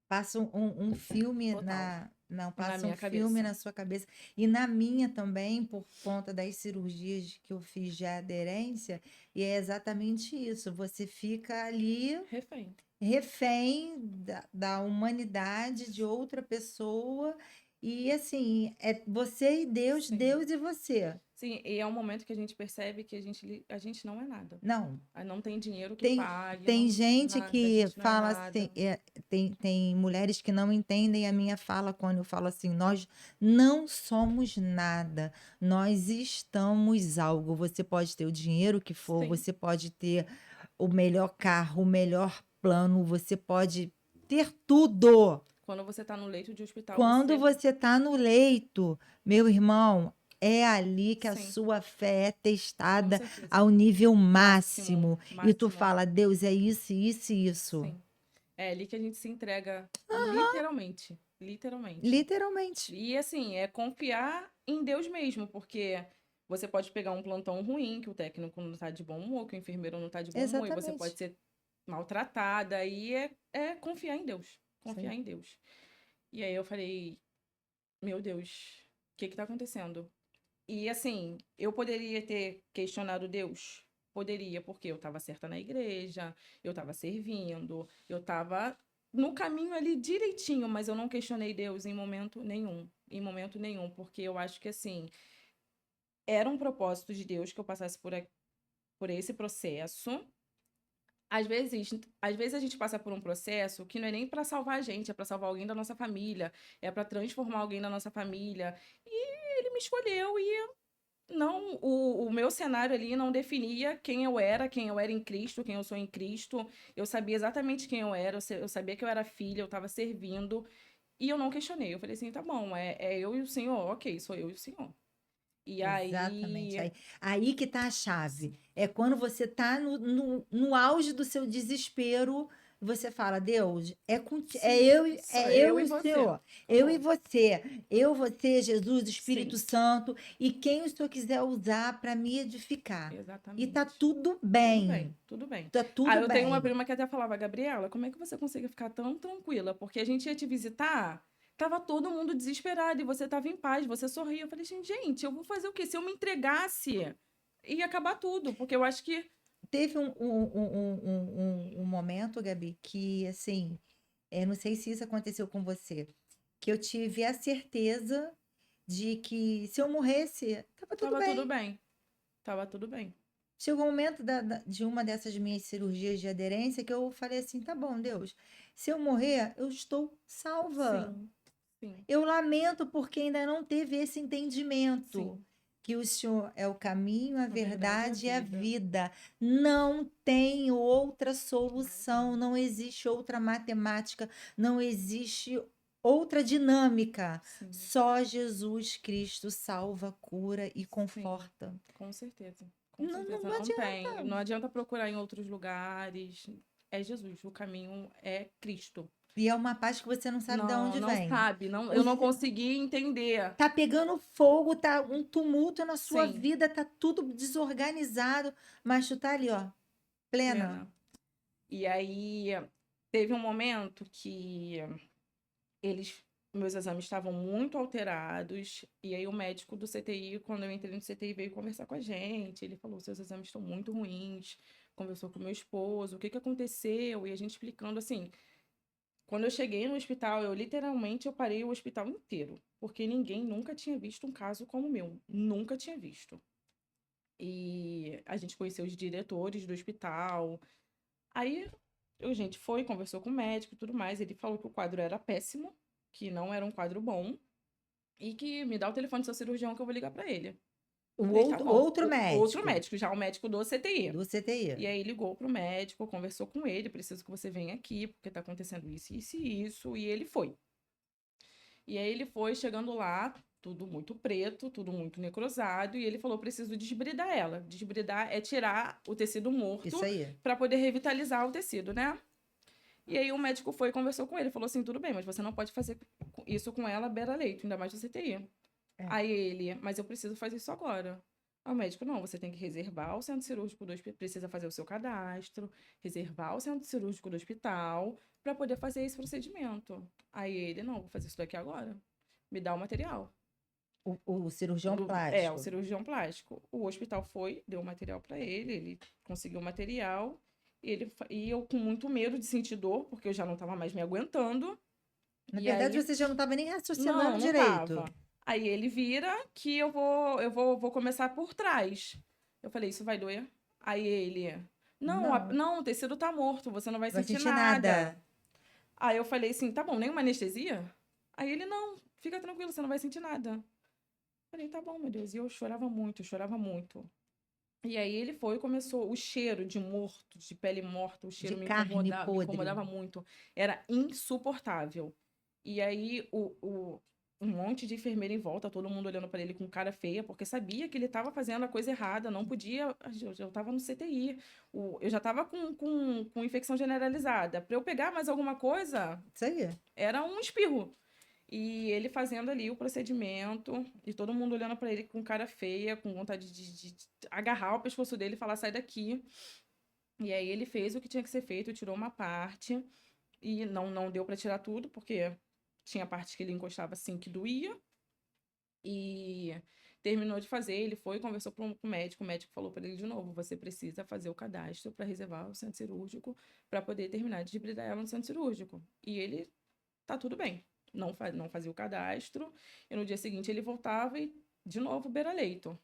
Passa um filme Total, não, na passa um minha filme cabeça. na sua cabeça. E na minha também, por conta das cirurgias que eu fiz de aderência, e é exatamente isso. Você fica ali Refém. refém da humanidade de outra pessoa. E assim, é você e Deus, Sim. Deus e você. Sim, e é um momento que a gente percebe que a gente não é nada. Não, Aí não tem dinheiro que tem, pague, tem não, gente nada, a que gente não é fala assim, nada. tem mulheres que não entendem a minha fala quando eu falo assim, nós não somos nada, nós estamos algo. Você pode ter o dinheiro que for, Sim. você pode ter o melhor carro, o melhor plano, você pode ter tudo. Quando você tá no leito de hospital, Quando você. você está no leito, meu irmão, é ali que a Sim, sua fé é com testada certeza. ao nível Máximo, máximo. E tu máximo. fala, Deus, é isso, isso e isso. Sim. É ali que a gente se entrega, literalmente. Literalmente. Literalmente. E assim, é confiar em Deus mesmo, porque você pode pegar um plantão ruim, que o técnico não tá de bom humor, que o enfermeiro não tá de bom humor, e você pode Exatamente. ser maltratada, e é confiar em Deus. Confiar Sim. em Deus. E aí eu falei, meu Deus, o que que tá acontecendo? E assim, eu poderia ter questionado Deus? Poderia, porque eu estava certa na igreja, eu estava servindo, eu estava no caminho ali direitinho, mas eu não questionei Deus em momento nenhum. Em momento nenhum, porque eu acho que assim, era um propósito de Deus que eu passasse por esse processo. Às vezes, às vezes a gente passa por um processo que não é nem para salvar a gente, é para salvar alguém da nossa família, é para transformar alguém da nossa família. E ele me escolheu e não, o meu cenário ali não definia quem eu era em Cristo, quem eu sou em Cristo. Eu sabia exatamente quem eu era, eu sabia que eu era filha, eu estava servindo, e eu não questionei. Eu falei assim, tá bom, é eu e o Senhor, ok, sou eu e o Senhor. E Exatamente. aí, Aí que tá a chave. É quando você tá no auge do seu desespero, você fala, Deus, sim, sou é eu eu e e o você. Senhor. Eu e Acabou. você. Eu, você, Jesus, Espírito Sim, Santo, e quem o Senhor quiser usar para me edificar. E tá exatamente. tudo Tudo bem, bem. tudo bem. Tá Ah, tudo eu tenho uma bem. prima que até falava, Gabriela, como é que você consegue ficar tão tranquila? Porque a gente ia te visitar, tava todo mundo desesperado e você tava em paz, você sorria. Eu falei assim, gente, eu vou fazer o quê? Se eu me entregasse, ia acabar tudo, porque eu acho que. Teve um momento, Gabi, que assim, não sei se isso aconteceu com você, que eu tive a certeza de que se eu morresse, tava tudo Tava tudo bem. bem. Tava tudo bem. Chegou o momento de uma dessas minhas cirurgias de aderência que eu falei assim: tá bom, Deus, se eu morrer, eu estou salva. Sim, sim, Eu lamento porque ainda não teve esse entendimento. sim. Que o Senhor é o caminho, a A verdade é a verdade e a vida. vida. Não tem outra Não tem. solução, não existe outra matemática, não existe outra dinâmica. Sim, Só Jesus Cristo salva, cura e sim. conforta. Com certeza. Com Não, não, certeza. não Não tem. adianta. Não adianta procurar em outros lugares. É Jesus. O caminho é Cristo. E é uma paz que você não sabe de Não, onde não vem. sabe. Não, eu O não consegui entender. Tá pegando fogo, tá um tumulto na sua Sim, vida, tá tudo desorganizado, mas tu tá ali, ó, plena. plena. E aí, teve um momento que meus exames estavam muito alterados, e aí o médico do CTI, quando eu entrei no CTI, veio conversar com a gente. Ele falou: seus exames estão muito ruins. Conversou com meu esposo, o que que aconteceu? E a gente explicando assim. Quando eu cheguei no hospital, eu parei o hospital inteiro, porque ninguém nunca tinha visto um caso como o meu, nunca tinha visto. E a gente conheceu os diretores do hospital. Aí a gente foi, conversou com o médico e tudo mais. Ele falou que o quadro era péssimo, que não era um quadro bom, e que me dá o telefone do seu cirurgião que eu vou ligar pra ele. O Falei, tá outro, bom. outro Outro médico médico, já o médico do CTI. do CTI. E aí ligou pro médico, conversou com ele, preciso que você venha aqui, porque tá acontecendo isso, isso e isso. E ele foi. E aí ele foi, chegando lá, tudo muito preto, tudo muito necrosado, e ele falou: preciso desbridar ela. Desbridar é tirar o tecido Isso morto aí. para poder revitalizar o tecido, né? E aí o médico foi e conversou com ele, falou assim: tudo bem, mas você não pode fazer isso com ela beira-leito, ainda mais no CTI. É. Aí ele: mas eu preciso fazer isso agora. Aí o médico: não, você tem que reservar o centro cirúrgico do hospital, precisa fazer o seu cadastro, reservar o centro cirúrgico do hospital para poder fazer esse procedimento. Aí ele: não, vou fazer isso daqui agora. Me dá o material. O cirurgião O plástico. cirurgião plástico. O hospital foi, deu o material para ele conseguiu o material, e eu com muito medo de sentir dor, porque eu já não estava mais me aguentando. Na E verdade, aí, você já não estava nem raciocinando não direito. tava. Aí ele vira que vou começar por trás. Eu falei: isso vai doer? Aí ele: não, Não, não, o tecido tá morto, você não vai vai sentir sentir nada. nada. Aí eu falei assim: tá bom, nenhuma anestesia? Aí ele: não, fica tranquilo, você não vai sentir nada. Falei: tá bom, meu Deus. E eu chorava muito, eu chorava muito. E aí ele foi e começou o cheiro de morto, de pele morta, o De cheiro carne me podre. incomodava muito. Era insuportável. E aí um monte de enfermeira em volta, todo mundo olhando para ele com cara feia, porque sabia que ele estava fazendo a coisa errada, não podia. Eu estava no CTI, eu já estava com infecção generalizada. Para eu pegar mais alguma coisa, Isso aí. era um espirro. E ele fazendo ali o procedimento, e todo mundo olhando pra ele com cara feia, com vontade de agarrar o pescoço dele e falar: sai daqui. E aí ele fez o que tinha que ser feito, tirou uma parte, e não deu pra tirar tudo, porque tinha partes que ele encostava assim que doía. E terminou de fazer, ele foi, conversou com o médico falou pra ele de novo: você precisa fazer o cadastro pra reservar o centro cirúrgico pra poder terminar de hibridar ela no centro cirúrgico. E ele: tá tudo bem. Não fazia o cadastro. E no dia seguinte ele voltava e, de novo, beira-leito.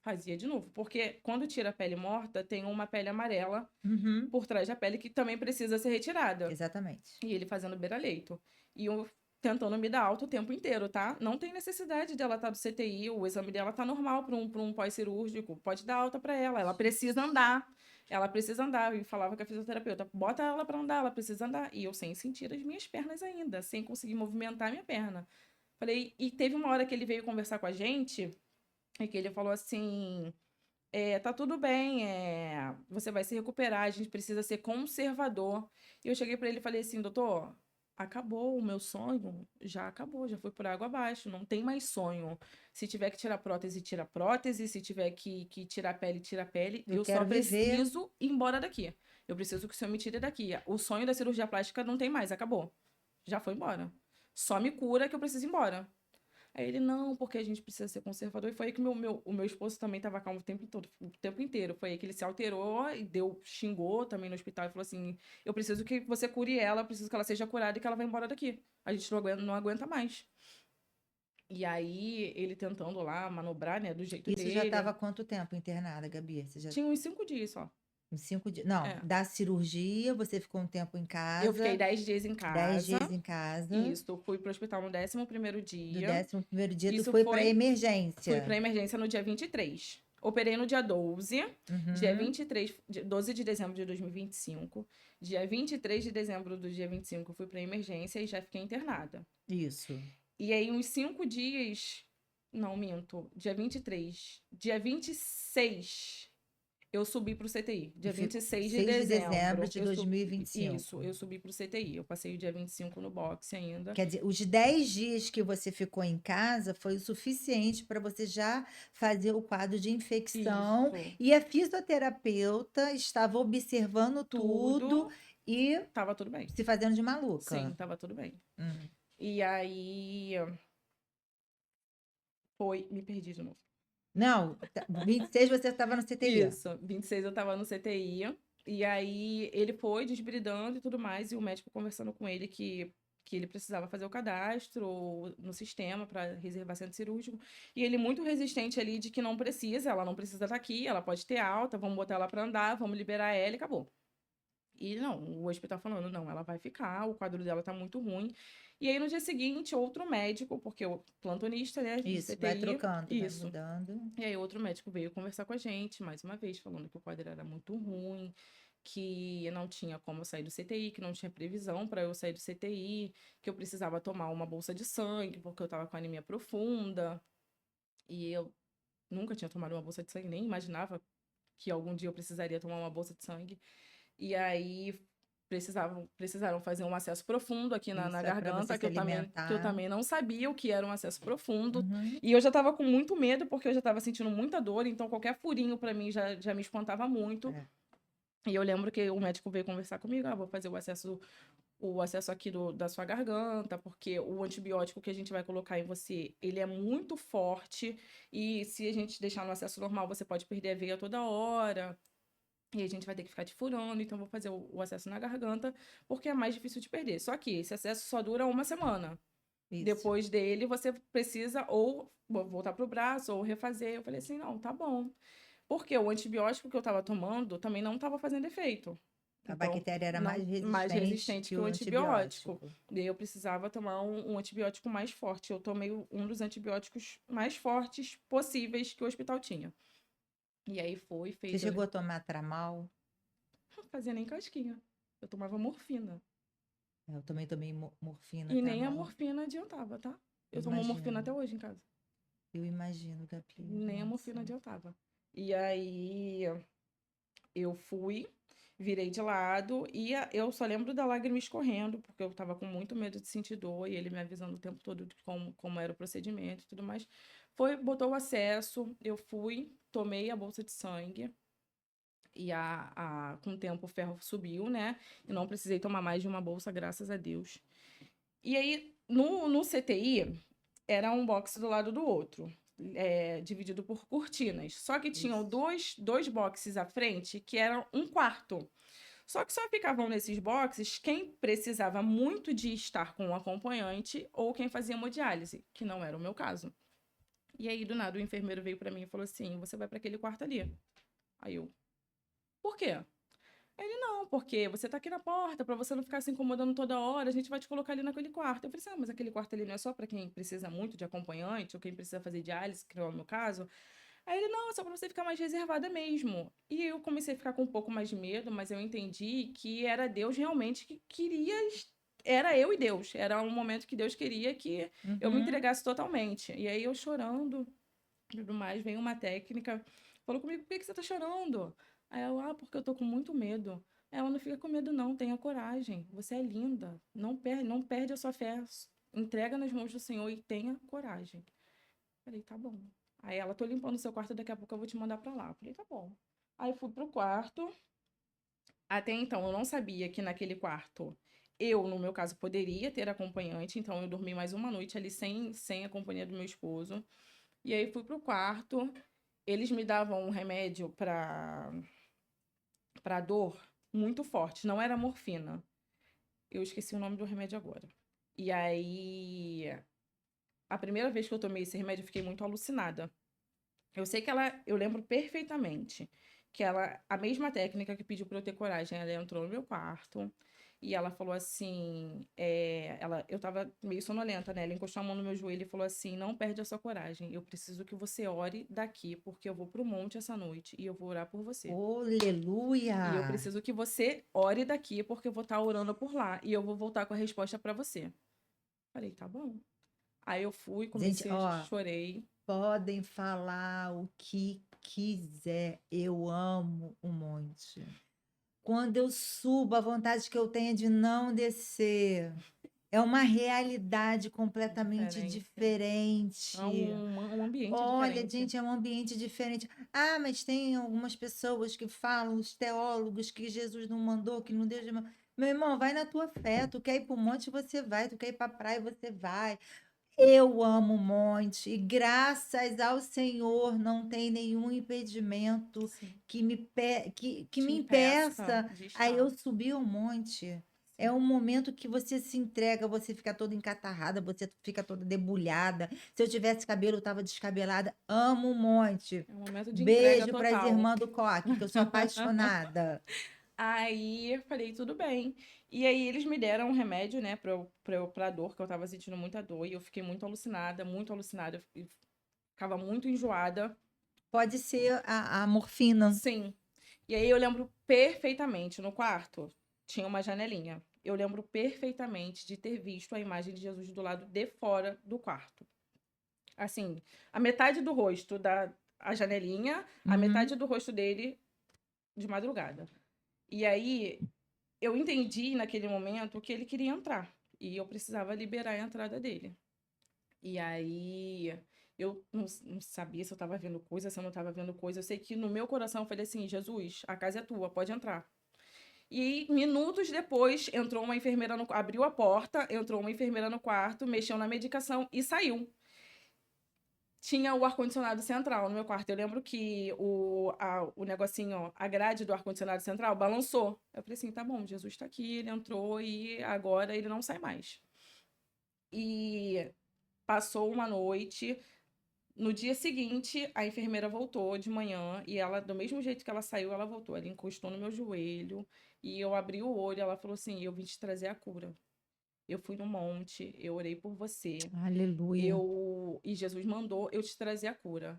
Fazia de novo. Porque quando tira a pele morta, tem uma pele amarela Uhum, por trás da pele que também precisa ser retirada. exatamente. E ele fazendo beira-leito. E eu tentando me dar alta o tempo inteiro, tá? Não tem necessidade dela estar do CTI, o exame dela tá normal para um pós-cirúrgico. Pode dar alta para ela. Ela precisa andar. Ela precisa andar. E falava com a fisioterapeuta: bota ela para andar, ela precisa andar. E eu sem sentir as minhas pernas ainda, sem conseguir movimentar a minha perna. Falei, e teve uma hora que ele veio conversar com a gente, e que ele falou assim: tá tudo bem, você vai se recuperar, a gente precisa ser conservador. E eu cheguei para ele e falei assim: doutor, acabou o meu sonho, já acabou, já foi por água abaixo, não tem mais sonho. Se tiver que tirar prótese, tira prótese, se tiver que tirar pele, tira pele. Eu Eu só quero viver. preciso ir embora daqui. Eu preciso que o senhor me tire daqui. O sonho da cirurgia plástica não tem mais, acabou. Já foi embora. Só me cura que eu preciso ir embora. Aí ele: não, porque a gente precisa ser conservador. E foi aí que o meu esposo também estava calmo o tempo todo, o tempo inteiro. Foi aí que ele se alterou e xingou também no hospital e falou assim: eu preciso que você cure ela, eu preciso que ela seja curada e que ela vá embora daqui. A gente não aguenta mais. E aí ele tentando lá manobrar, né, do jeito Isso já estava dele. há quanto tempo internada, Gabi? Você já... Tinha uns 5 dias só. Uns 5 dias. Não, É. da cirurgia, você ficou um tempo em Eu fiquei casa, 10 dias em 10 casa. dias em casa. Isso, fui pro hospital no 11º Do dia. 11º dia, tu Isso foi para foi Fui emergência. para emergência no dia 23. Operei no dia 12, dia Uhum, 23, 12 de dezembro de 2025. Dia 23 de dezembro do dia 25, fui para emergência e já fiquei internada. isso. E aí, uns 5 dias. Não, minto. Dia 23. Dia 26. Eu subi pro CTI, dia E ficou 26 de 6 de dezembro dezembro. de Eu subi, 2025. isso, eu subi pro CTI. Eu passei o dia 25 no boxe ainda. Quer dizer, os 10 dias que você ficou em casa foi o suficiente para você já fazer o quadro de infecção Isso, e a fisioterapeuta estava observando tudo tudo, e tava tudo bem. se fazendo de Sim, maluca. tava tudo bem. Hum. E aí me perdi de novo. Não, 26 você estava no CTI. Isso, 26 eu tava no CTI, e aí ele foi desbridando e tudo mais, e o médico conversando com ele que ele precisava fazer o cadastro no sistema para reservar centro cirúrgico, e ele muito resistente ali de que não precisa, ela não precisa estar aqui, ela pode ter alta, vamos botar ela para andar, vamos liberar ela e acabou. E não, o hospital falando, não, ela vai ficar, o quadro dela tá muito ruim. E aí no dia seguinte, outro médico, porque o plantonista, né, de Isso, vai CTI, trocando, vai isso. mudando. E aí outro médico veio conversar com a gente, mais uma vez, falando que o quadro era muito ruim, que não tinha como eu sair do CTI, que não tinha previsão para eu sair do CTI, que eu precisava tomar uma bolsa de sangue, porque eu estava com anemia profunda. E eu nunca tinha tomado uma bolsa de sangue, nem imaginava que algum dia eu precisaria tomar uma bolsa de sangue. E aí precisaram fazer um acesso profundo aqui na Isso é para você garganta, se que eu alimentar. também não sabia o que era um acesso profundo. Uhum. E eu já estava com muito medo, porque eu já estava sentindo muita dor, então qualquer furinho para mim já me espantava muito. É. E eu lembro que o médico veio conversar comigo, vou fazer o acesso aqui da sua garganta, porque o antibiótico que a gente vai colocar em você, ele é muito forte, e se a gente deixar no acesso normal, você pode perder a veia toda hora. E a gente vai ter que ficar te furando, então vou fazer o acesso na garganta, porque é mais difícil de perder. Só que esse acesso só dura uma semana. Isso. Depois dele, você precisa ou voltar pro braço ou refazer. Eu falei assim, não, tá bom. Porque o antibiótico que eu tava tomando também não tava fazendo efeito. A Então, bactéria era não mais resistente que que o o antibiótico. antibiótico. E aí eu precisava tomar um antibiótico mais forte. Eu tomei um dos antibióticos mais fortes possíveis que o hospital tinha. E aí Você fez. chegou a tomar tramal? Não fazia nem casquinha. Eu tomava morfina. Eu também tomei morfina, E nem a tramal. morfina adiantava, tá? Eu tomo morfina Imagino. até hoje em casa. Eu imagino, Gabi. Nem a morfina Nossa. adiantava. E aí eu fui, virei de lado e eu só lembro da lágrima escorrendo, porque eu tava com muito medo de sentir dor e ele me avisando o tempo todo de como era o procedimento e tudo mais. Botou o acesso, eu fui, tomei a bolsa de sangue. E com o tempo o ferro subiu, né? E não precisei tomar mais de uma bolsa, graças a Deus. E aí, no CTI, era um box do lado do outro, dividido por cortinas. Só que tinham dois boxes à frente, que eram um quarto. Só que só ficavam nesses boxes quem precisava muito de estar com um acompanhante ou quem fazia hemodiálise, que não era o meu caso. E aí, do nada, o enfermeiro veio para mim e falou assim: você vai para aquele quarto ali. Aí eu, por quê? Ele, não, porque você tá aqui na porta, pra você não ficar se incomodando toda hora, a gente vai te colocar ali naquele quarto. Eu falei assim, mas aquele quarto ali não é só pra quem precisa muito de acompanhante, ou quem precisa fazer diálise, que não é o meu caso. Aí ele, não, é só pra você ficar mais reservada mesmo. E eu comecei a ficar com um pouco mais de medo, mas eu entendi que era Deus realmente que queria. Era eu e Deus. Era um momento que Deus queria que eu me Uhum. entregasse totalmente. E aí eu chorando, tudo mais, veio uma técnica, falou comigo, por que você tá chorando? Aí eu, porque eu tô com muito medo. Ela, não fica com medo não, tenha coragem, você é linda, não perde a sua fé, entrega nas mãos do Senhor e tenha coragem. Falei, tá bom. Aí ela, tô limpando o seu quarto, daqui a pouco eu vou te mandar pra lá. Falei, tá bom. Aí fui pro quarto, até então eu não sabia que naquele quarto eu, no meu caso, poderia ter acompanhante, então eu dormi mais uma noite ali sem a companhia do meu esposo. E aí fui pro quarto, eles me davam um remédio para dor muito forte, não era morfina. Eu esqueci o nome do remédio agora. E aí, a primeira vez que eu tomei esse remédio, eu fiquei muito alucinada. Eu sei que eu lembro perfeitamente que a mesma técnica que pediu para eu ter coragem, ela entrou no meu quarto e ela falou assim, eu tava meio sonolenta, né? Ela encostou a mão no meu joelho e falou assim, não perde a sua coragem, eu preciso que você ore daqui, porque eu vou pro monte essa noite e eu vou orar por você. E eu Aleluia! preciso que você ore daqui, porque eu vou estar orando por lá e eu vou voltar com a resposta para você. Falei, tá bom. Aí eu fui, Gente, comecei, ó, chorei. podem falar o que quiser, eu amo o monte. Quando eu subo, a vontade que eu tenho é de não descer. É uma realidade completamente Diferente. É diferente. um ambiente Olha, diferente. gente, é um ambiente diferente. Ah, mas tem algumas pessoas que falam, os teólogos, que Jesus não mandou, que não deu de... Meu irmão, vai na tua fé. Tu quer ir para o monte, você vai. Tu quer ir para a praia, você vai. Eu amo o monte e graças ao Senhor não tem nenhum impedimento Sim. que Te me impeça impeça de a estar. eu subir o monte. É Sim. um momento que você se entrega, você fica toda encatarrada, você fica toda debulhada. Se eu tivesse cabelo, eu estava descabelada. Amo o monte. É um momento de entrega Beijo para as total. irmãs do coque, que eu sou apaixonada. Aí eu falei, tudo bem. E aí eles me deram um remédio, né, pra dor, que eu tava sentindo muita dor. E eu fiquei muito alucinada, muito alucinada. Eu ficava muito enjoada. Pode ser a morfina. Sim. E aí eu lembro perfeitamente, no quarto tinha uma janelinha. Eu lembro perfeitamente de ter visto a imagem de Jesus do lado de fora do quarto. Assim, a metade do rosto da a janelinha, a Uhum. metade do rosto dele de madrugada. E aí eu entendi naquele momento que ele queria entrar e eu precisava liberar a entrada dele. E aí eu não sabia se eu estava vendo coisa, se eu não estava vendo coisa. Eu sei que no meu coração eu falei assim: Jesus, a casa é tua, pode entrar. E minutos depois entrou uma enfermeira abriu a porta, entrou uma enfermeira no quarto, mexeu na medicação e saiu. Tinha o ar-condicionado central no meu quarto. Eu lembro que o negocinho, a grade do ar-condicionado central balançou. Eu falei assim: tá bom, Jesus tá aqui, ele entrou e agora ele não sai mais. E passou uma noite. No dia seguinte, a enfermeira voltou de manhã e ela, do mesmo jeito que ela saiu, ela voltou. Ela encostou no meu joelho e eu abri o olho. Ela falou assim: eu vim te trazer a cura. Eu fui no monte, eu orei por você. Aleluia. E Jesus mandou eu te trazer a cura.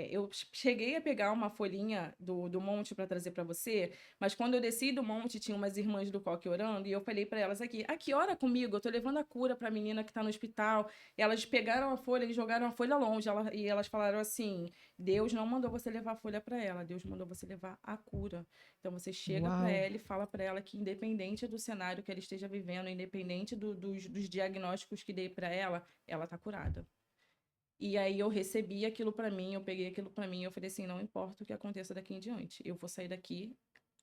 Eu cheguei a pegar uma folhinha do monte para trazer para você, mas quando eu desci do monte tinha umas irmãs do coque orando e eu falei para elas aqui ora comigo, eu tô levando a cura para a menina que tá no hospital. Elas pegaram a folha e jogaram a folha longe, e elas falaram assim: Deus não mandou você levar a folha para ela, Deus mandou você levar a cura. Então você chega para Uau. ela e fala para ela que independente do cenário que ela esteja vivendo, independente dos diagnósticos que dei para ela tá curada. E aí eu recebi aquilo para mim, eu peguei aquilo para mim, eu falei assim, não importa o que aconteça daqui em diante, eu vou sair daqui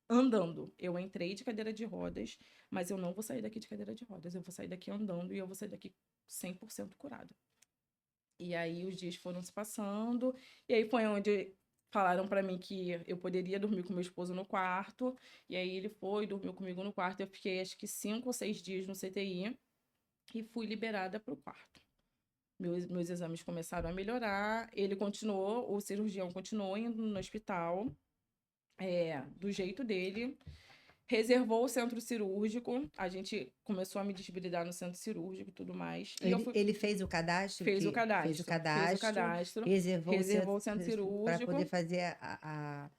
andando. Eu entrei de cadeira de rodas, mas eu não vou sair daqui de cadeira de rodas, eu vou sair daqui andando e eu vou sair daqui 100% curada. E aí os dias foram se passando, e aí foi onde falaram para mim que eu poderia dormir com meu esposo no quarto, e aí ele foi, dormiu comigo no quarto, eu fiquei acho que 5 ou 6 dias no CTI e fui liberada para o quarto. Meus exames começaram a melhorar, ele continuou, o cirurgião continuou indo no hospital, do jeito dele, reservou o centro cirúrgico, a gente começou a me desbridar no centro cirúrgico e tudo mais, e eu Ele, fui, ele fez o cadastro, fez o fez o cadastro, cadastro, reservou o centro para poder cirúrgico, fazer a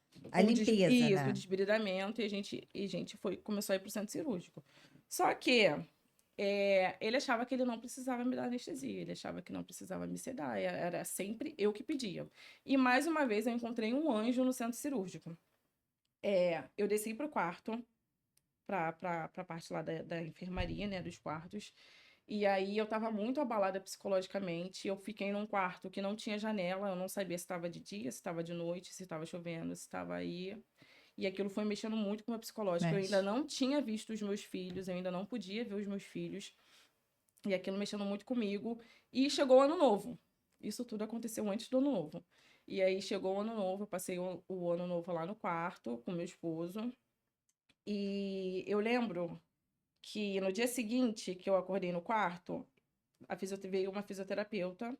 limpeza, isso, o né? desbridamento, e a gente começou a ir para o centro cirúrgico. Só que ele achava que ele não precisava me dar anestesia, ele achava que não precisava me sedar, era sempre eu que pedia. E mais uma vez eu encontrei um anjo no centro cirúrgico. Eu desci para o quarto, para a parte lá da enfermaria, né, dos quartos, e aí eu estava muito abalada psicologicamente, eu fiquei num quarto que não tinha janela, eu não sabia se estava de dia, se estava de noite, se estava chovendo, se estava aí. E aquilo foi mexendo muito com o meu psicológico. Eu ainda Mexe. não tinha visto os meus filhos, eu ainda não podia ver os meus filhos. E aquilo mexendo muito comigo. E chegou o ano novo. Isso tudo aconteceu antes do ano novo. E aí chegou o ano novo, eu passei o ano novo lá no quarto com meu esposo. E eu lembro que no dia seguinte que eu acordei no quarto, veio uma fisioterapeuta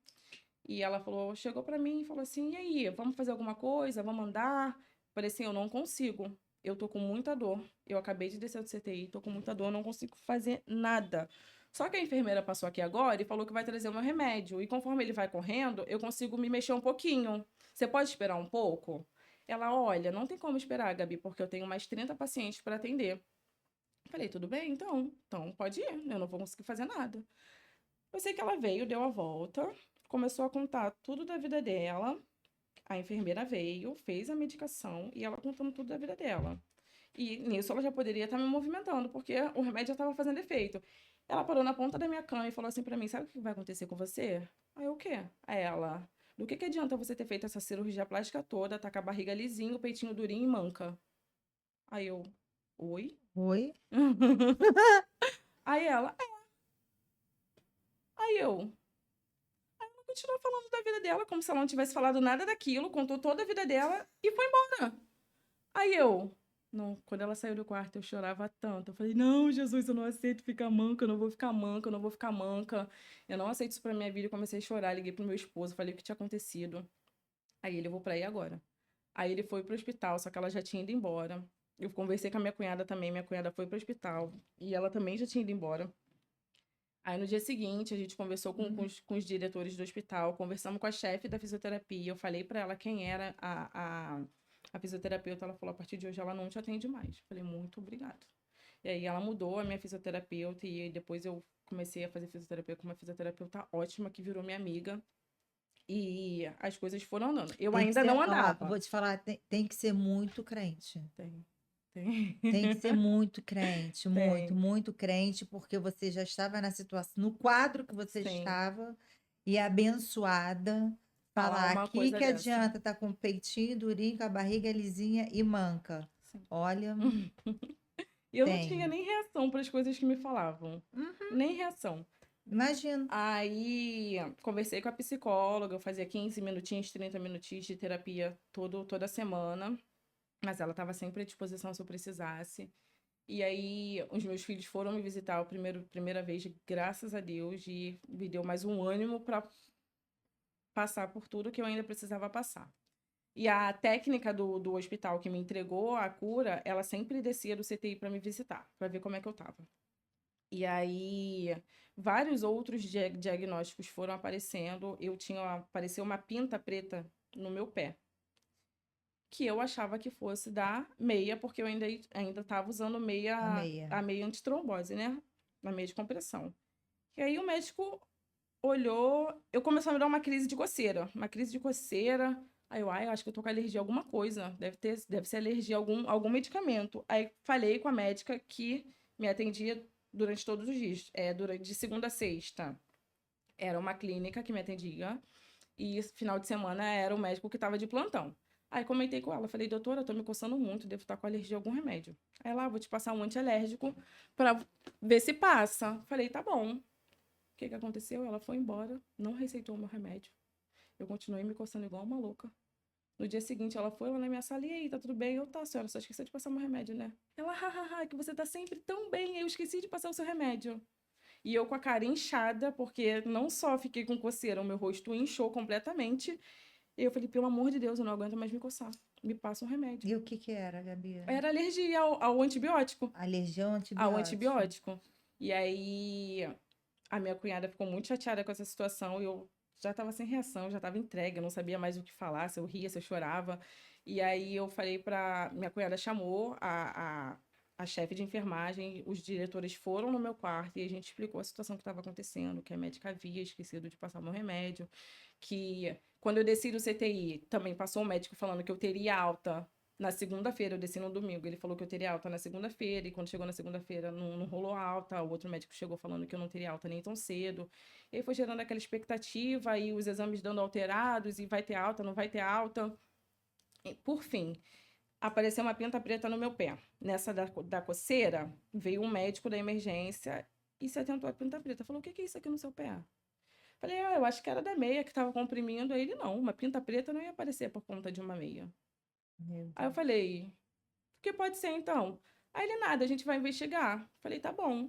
e ela falou, chegou pra mim e falou assim: "E aí, vamos fazer alguma coisa? Vamos andar?" Falei assim: "Eu não consigo. Eu tô com muita dor. Eu acabei de descer do CTI, tô com muita dor, não consigo fazer nada." Só que a enfermeira passou aqui agora e falou que vai trazer o meu remédio. E conforme ele vai correndo, eu consigo me mexer um pouquinho. Você pode esperar um pouco? Ela, olha, não tem como esperar, Gabi, porque eu tenho mais 30 pacientes para atender. Falei, tudo bem, então. Então pode ir, eu não vou conseguir fazer nada. Eu sei que ela veio, deu a volta, começou a contar tudo da vida dela. A enfermeira veio, fez a medicação e ela contando tudo da vida dela. E nisso ela já poderia estar me movimentando, porque o remédio já estava fazendo efeito. Ela parou na ponta da minha cama e falou assim pra mim: sabe o que vai acontecer com você? Aí eu, o quê? Aí ela: do que adianta você ter feito essa cirurgia plástica toda, tá com a barriga lisinha, o peitinho durinho e manca? Aí eu: oi? Oi? Aí ela: aí eu. Continuou falando da vida dela, como se ela não tivesse falado nada daquilo, contou toda a vida dela e foi embora. Aí eu, não, quando ela saiu do quarto, eu chorava tanto. Eu falei: não, Jesus, eu não aceito ficar manca, eu não vou ficar manca, eu não vou ficar manca. Eu não aceito isso pra minha vida. Eu comecei a chorar, liguei pro meu esposo, falei o que tinha acontecido. Aí ele: eu vou pra aí agora. Aí ele foi pro hospital, só que ela já tinha ido embora. Eu conversei com a minha cunhada também, minha cunhada foi pro hospital e ela também já tinha ido embora. Aí no dia seguinte, a gente conversou com os diretores do hospital, conversamos com a chefe da fisioterapia. Eu falei pra ela quem era a fisioterapeuta. Ela falou: a partir de hoje ela não te atende mais. Eu falei: muito obrigada. E aí ela mudou a minha fisioterapeuta e aí depois eu comecei a fazer fisioterapia com uma fisioterapeuta ótima que virou minha amiga. E as coisas foram andando. Eu Tem que ainda ser, não ó, andava. vou te falar, tem que ser muito crente. Tem, tem, Tem que ser muito crente, muito, tem. muito crente, porque você já estava na situação, no quadro que você Sim. estava, e abençoada, Falar falar uma aqui coisa que dessa. adianta estar com o peitinho durinho, com a barriga lisinha e manca. Sim. Olha, E eu não tinha tem. nem reação para as coisas que me falavam. Nem reação. Imagino. Aí, conversei com a psicóloga, eu fazia 15 minutinhos, 30 minutinhos de terapia toda semana, mas ela estava sempre à disposição se eu precisasse. E aí, os meus filhos foram me visitar a primeira vez, graças a Deus, e me deu mais um ânimo para passar por tudo que eu ainda precisava passar. E a técnica do hospital que me entregou a cura, ela sempre descia do CTI para me visitar, para ver como é que eu estava. E aí, vários outros diagnósticos foram aparecendo. Apareceu uma pinta preta no meu pé, que eu achava que fosse da meia, porque eu ainda estava usando A meia. a meia antitrombose, né? A meia de compressão. E aí o médico olhou, eu comecei a me dar uma crise de coceira. Aí eu acho que eu tô com alergia a alguma coisa, deve ser alergia a algum medicamento. Aí falei com a médica que me atendia durante todos os dias, durante de segunda a sexta. Era uma clínica que me atendia e final de semana era o médico que estava de plantão. Aí comentei com ela, falei: doutora, eu tô me coçando muito, devo estar com alergia a algum remédio. Aí ela: vou te passar um antialérgico para ver se passa. Falei: tá bom. O que aconteceu? Ela foi embora, não receitou o meu remédio. Eu continuei me coçando igual uma louca. No dia seguinte, ela foi lá na minha sala: e aí, tá tudo bem? Eu: tá, senhora, só esqueci de passar meu remédio, né? Ela: hahaha, que você tá sempre tão bem, eu esqueci de passar o seu remédio. E eu com a cara inchada, porque não só fiquei com coceira, o meu rosto inchou completamente. E eu falei: pelo amor de Deus, eu não aguento mais me coçar. Me passa um remédio. E o que que era, Gabi? Era alergia ao antibiótico. Alergia ao Ao antibiótico. antibiótico. E aí, a minha cunhada ficou muito chateada com essa situação e eu já estava sem reação, já estava entregue, eu não sabia mais o que falar, se eu ria, se eu chorava. E aí eu falei para minha cunhada chamou a chefe de enfermagem, os diretores foram no meu quarto e a gente explicou a situação que estava acontecendo, que a médica havia esquecido de passar o meu remédio, que quando eu desci do CTI, também passou um médico falando que eu teria alta na segunda-feira. Eu desci no domingo, ele falou que eu teria alta na segunda-feira, e quando chegou na segunda-feira não rolou alta. O outro médico chegou falando que eu não teria alta nem tão cedo. E aí foi gerando aquela expectativa, e os exames dando alterados, e vai ter alta, não vai ter alta. E, por fim, apareceu uma pinta preta no meu pé. Nessa da coceira, veio um médico da emergência e se atentou à pinta preta. Falou: o que é isso aqui no seu pé? Falei: eu acho que era da meia que estava comprimindo. Aí ele: não, uma pinta preta não ia aparecer por conta de uma meia. Meu Aí eu Deus. falei: o que pode ser então? Aí ele: nada, a gente vai investigar. Falei: tá bom.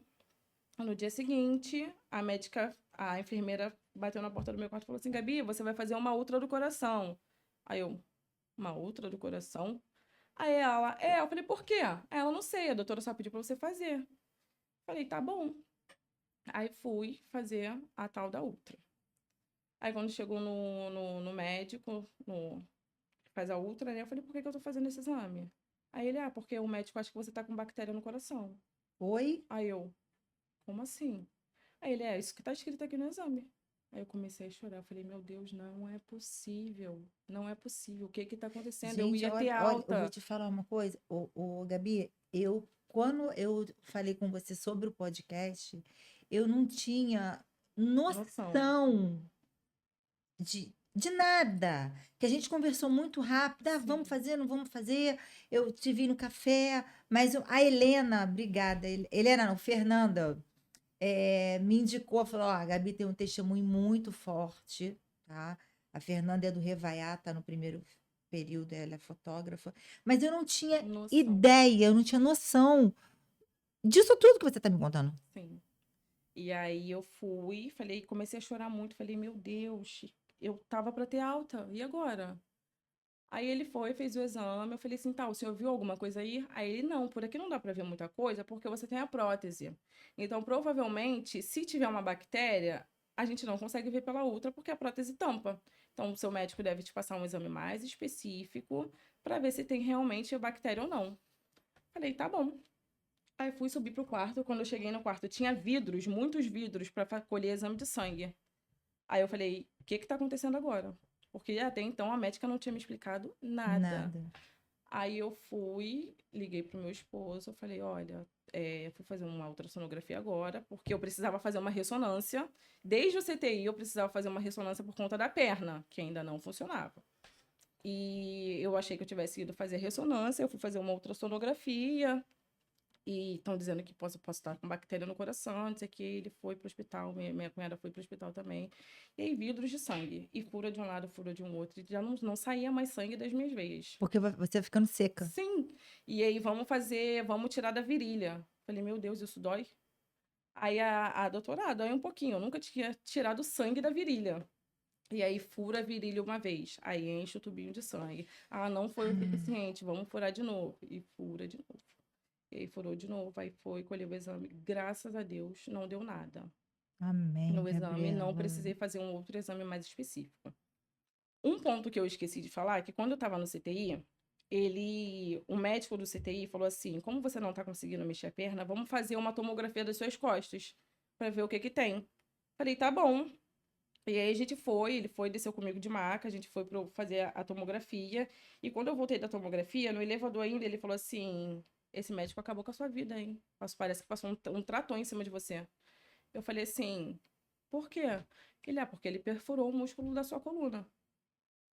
No dia seguinte, a enfermeira bateu na porta do meu quarto e falou assim: Gabi, você vai fazer uma ultra do coração. Aí eu: uma ultra do coração? Aí ela: eu falei: por quê? Aí ela: não sei, a doutora só pediu pra você fazer. Falei: tá bom. Aí fui fazer a tal da ultra. Aí quando chegou no médico, que faz a ultra, né? Eu falei: por que eu tô fazendo esse exame? Aí ele: porque o médico acha que você tá com bactéria no coração. Oi? Aí eu: como assim? Aí ele: isso que tá escrito aqui no exame. Aí eu comecei a chorar. Eu falei, meu Deus, não é possível. Não é possível. O que que tá acontecendo? Eu Gente, ia ter olha, eu vou alta. te falar uma coisa. Gabi, quando eu falei com você sobre o podcast, eu não tinha Noção. noção de nada. Que a gente conversou muito rápido. Ah, vamos Sim. fazer, não vamos fazer. Eu te vi no café, mas a Helena, obrigada. Helena, não, Fernanda, me indicou, falou: Ó, a Gabi tem um testemunho muito forte, tá? A Fernanda é do Revaiá, tá no primeiro período, ela é fotógrafa. Mas eu não tinha Noção. ideia, eu não tinha noção disso tudo que você tá me contando. Sim. E aí eu fui, falei, comecei a chorar muito. Falei, meu Deus, eu tava pra ter alta. E agora? Aí ele foi, fez o exame. Eu falei assim, tá, o senhor viu alguma coisa aí? Aí ele, não, por aqui não dá pra ver muita coisa, porque você tem a prótese. Então, provavelmente, se tiver uma bactéria, a gente não consegue ver pela ultra, porque a prótese tampa. Então, o seu médico deve te passar um exame mais específico para ver se tem realmente a bactéria ou não. Falei, tá bom. Aí fui subir pro quarto. Quando eu cheguei no quarto, tinha vidros, muitos vidros, para colher exame de sangue. Aí eu falei, o que que tá acontecendo agora? Porque até então a médica não tinha me explicado nada. Nada. Aí eu fui, liguei pro meu esposo, eu falei, olha, fui fazer uma ultrassonografia agora, porque eu precisava fazer uma ressonância. Desde o CTI eu precisava fazer uma ressonância por conta da perna, que ainda não funcionava. E eu achei que eu tivesse ido fazer ressonância, eu fui fazer uma ultrassonografia, e estão dizendo que posso estar com bactéria no coração, não sei o que. Ele foi pro hospital, minha cunhada foi pro hospital também. E aí, vidros de sangue. E fura de um lado, fura de um outro. E já não saía mais sangue das minhas veias. Porque você vai ficando seca. Sim. E aí, vamos tirar da virilha. Falei, meu Deus, isso dói? Aí a doutora, dói um pouquinho. Eu nunca tinha tirado sangue da virilha. E aí, fura a virilha uma vez. Aí, enche o tubinho de sangue. Ah, não foi o suficiente, vamos furar de novo. E fura de novo. E aí furou de novo, aí foi, colheu o exame. Graças a Deus, não deu nada. Amém, No exame, não Gabriela. precisei fazer um outro exame mais específico. Um ponto que eu esqueci de falar é que quando eu estava no CTI, o médico do CTI falou assim: como você não está conseguindo mexer a perna, vamos fazer uma tomografia das suas costas para ver o que que tem. Falei, tá bom. E aí a gente foi, ele foi, desceu comigo de maca, a gente foi para fazer a tomografia. E quando eu voltei da tomografia, no elevador ainda, ele falou assim: esse médico acabou com a sua vida, hein? Parece que passou um trator em cima de você. Eu falei assim, por quê? Porque ele perfurou o músculo da sua coluna.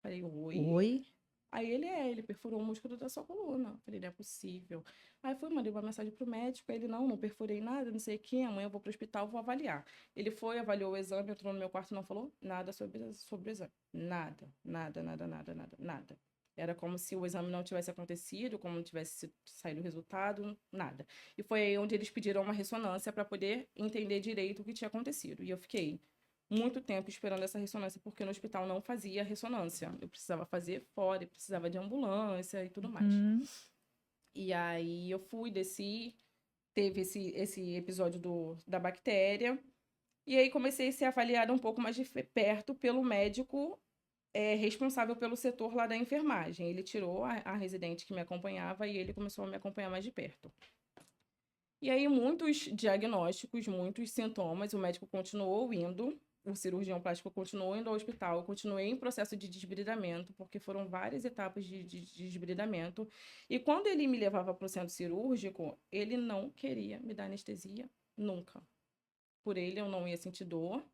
Falei, oi? Oi? Aí ele perfurou o músculo da sua coluna. Falei, não é possível. Aí fui, mandei uma mensagem pro médico, aí ele, não perfurei nada, não sei o quê, amanhã eu vou pro hospital, vou avaliar. Ele foi, avaliou o exame, entrou no meu quarto e não falou nada sobre o exame. Nada, nada, nada, nada, nada, nada. Era como se o exame não tivesse acontecido, como não tivesse saído o resultado, nada. E foi aí onde eles pediram uma ressonância para poder entender direito o que tinha acontecido. E eu fiquei muito tempo esperando essa ressonância, porque no hospital não fazia ressonância. Eu precisava fazer fora, eu precisava de ambulância e tudo mais. Hum. E aí eu fui, desci, teve esse episódio da bactéria, e aí comecei a ser avaliada um pouco mais de perto pelo médico responsável pelo setor lá da enfermagem. Ele tirou a residente que me acompanhava e ele começou a me acompanhar mais de perto. E aí, muitos diagnósticos, muitos sintomas, o médico continuou indo, o cirurgião plástico continuou indo ao hospital, eu continuei em processo de desbridamento, porque foram várias etapas de desbridamento. E quando ele me levava para o centro cirúrgico, ele não queria me dar anestesia, nunca. Por ele, eu não ia sentir dor,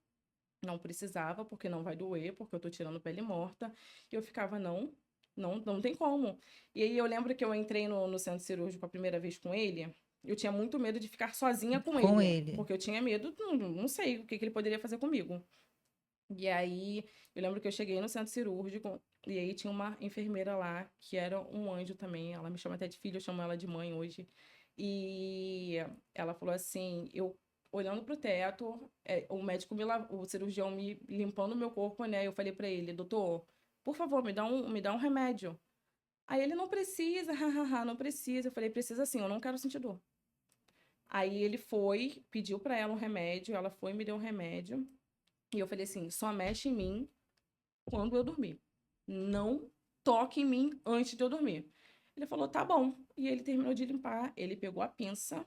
não precisava, porque não vai doer, porque eu tô tirando pele morta. E eu ficava, não tem como. E aí eu lembro que eu entrei no centro cirúrgico a primeira vez com ele. Eu tinha muito medo de ficar sozinha com Com ele, ele. porque eu tinha medo, não sei o que ele poderia fazer comigo. E aí eu lembro que eu cheguei no centro cirúrgico e aí tinha uma enfermeira lá que era um anjo também. Ela me chama até de filha, eu chamo ela de mãe hoje. E ela falou assim, eu olhando pro teto, o médico o cirurgião me limpando o meu corpo, né? Eu falei para ele, doutor, por favor, me dá um remédio. Aí ele não precisa, hahaha, não precisa. Eu falei, precisa sim, eu não quero sentir dor. Aí ele foi, pediu para ela um remédio, ela foi e me deu um remédio. E eu falei assim, só mexe em mim quando eu dormir. Não toque em mim antes de eu dormir. Ele falou, tá bom. E ele terminou de limpar, ele pegou a pinça,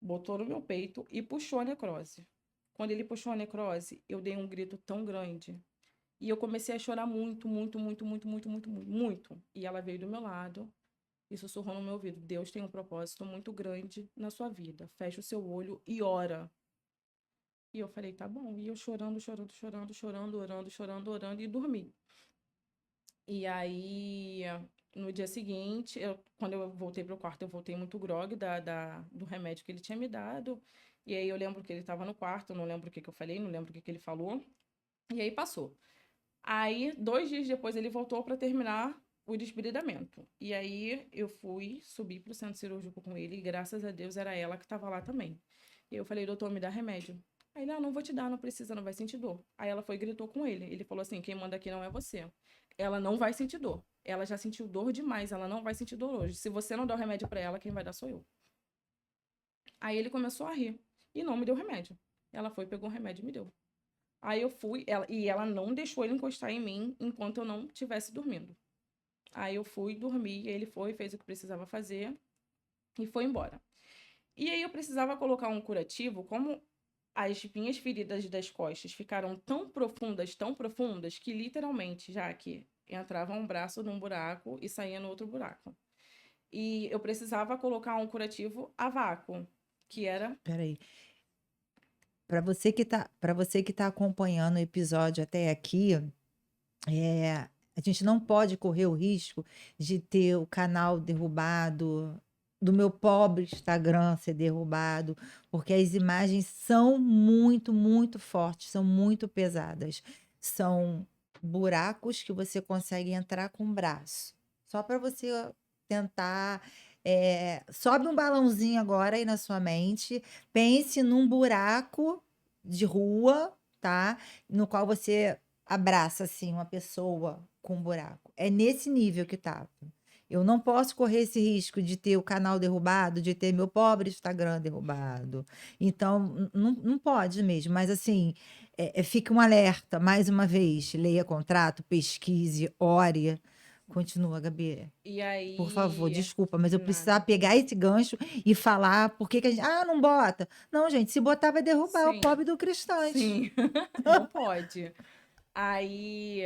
botou no meu peito e puxou a necrose. quando ele puxou a necrose, eu dei um grito tão grande. E eu comecei a chorar muito, muito, muito, muito, muito, muito, muito, muito. E ela veio do meu lado e sussurrou no meu ouvido: Deus tem um propósito muito grande na sua vida. Fecha o seu olho e ora. E eu falei, tá bom. E eu chorando, chorando, chorando, chorando, orando, chorando, orando e dormi. E aí, no dia seguinte, quando eu voltei pro quarto, eu voltei muito grogue do remédio que ele tinha me dado. E aí eu lembro que ele estava no quarto, não lembro o que que eu falei, não lembro o que que ele falou. E aí passou. Aí, 2 dias depois, ele voltou para terminar o desbridamento. E aí eu fui subir pro centro cirúrgico com ele, e graças a Deus era ela que estava lá também. E eu falei, doutor, me dá remédio. Aí ele, não vou te dar, não precisa, não vai sentir dor. Aí ela foi e gritou com ele. Ele falou assim, quem manda aqui não é você. Ela não vai sentir dor. Ela já sentiu dor demais, ela não vai sentir dor hoje. Se você não der o remédio para ela, quem vai dar sou eu. Aí ele começou a rir e não me deu remédio. Ela foi, pegou o remédio e me deu. Aí eu fui, e ela não deixou ele encostar em mim enquanto eu não estivesse dormindo. Aí eu fui dormir, ele foi, fez o que precisava fazer e foi embora. E aí eu precisava colocar um curativo, como as minhas feridas das costas ficaram tão profundas, que literalmente, já que entrava um braço num buraco e saía no outro buraco. E eu precisava colocar um curativo a vácuo, que era... Peraí. Para você que tá acompanhando o episódio até aqui, a gente não pode correr o risco de ter o canal derrubado, do meu pobre Instagram ser derrubado, porque as imagens são muito, muito fortes, são muito pesadas. São buracos que você consegue entrar com o braço. Só para você tentar. Sobe um balãozinho agora aí na sua mente, pense num buraco de rua, tá? No qual você abraça assim uma pessoa com um buraco. É nesse nível que tava. Eu não posso correr esse risco de ter o canal derrubado, de ter meu pobre Instagram derrubado. Então, não pode mesmo. Mas, assim, fica um alerta, mais uma vez. Leia contrato, pesquise, ore. Continua, Gabi. E Por favor, aí... desculpa, mas eu precisava Nada. pegar esse gancho e falar por que que a gente. Ah, não bota. Não, gente, se botar vai derrubar o Sim, pobre do cristante. sim, não pode. Aí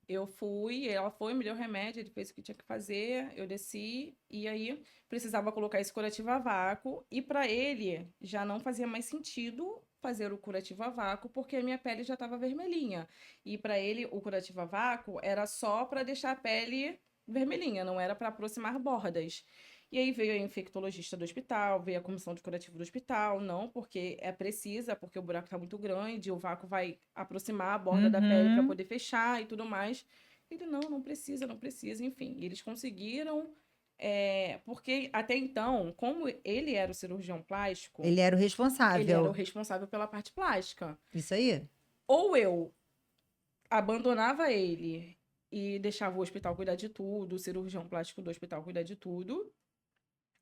eu fui, ela foi, me deu remédio, ele fez o que tinha que fazer, eu desci, e aí precisava colocar esse curativo a vácuo, e para ele já não fazia mais sentido fazer o curativo a vácuo, porque a minha pele já estava vermelhinha. E para ele, o curativo a vácuo era só para deixar a pele vermelhinha, não era para aproximar bordas. E aí veio a infectologista do hospital, veio a comissão de curativo do hospital, não, porque é precisa, porque o buraco está muito grande, o vácuo vai aproximar a borda da pele para Uhum. poder fechar e tudo mais. Ele, não, não precisa, não precisa, enfim. Eles conseguiram, porque até então, como ele era o cirurgião plástico, Ele era o ele era o responsável. responsável pela parte plástica. Isso aí? Ou eu abandonava ele e deixava o hospital cuidar de tudo, o cirurgião plástico do hospital cuidar de tudo,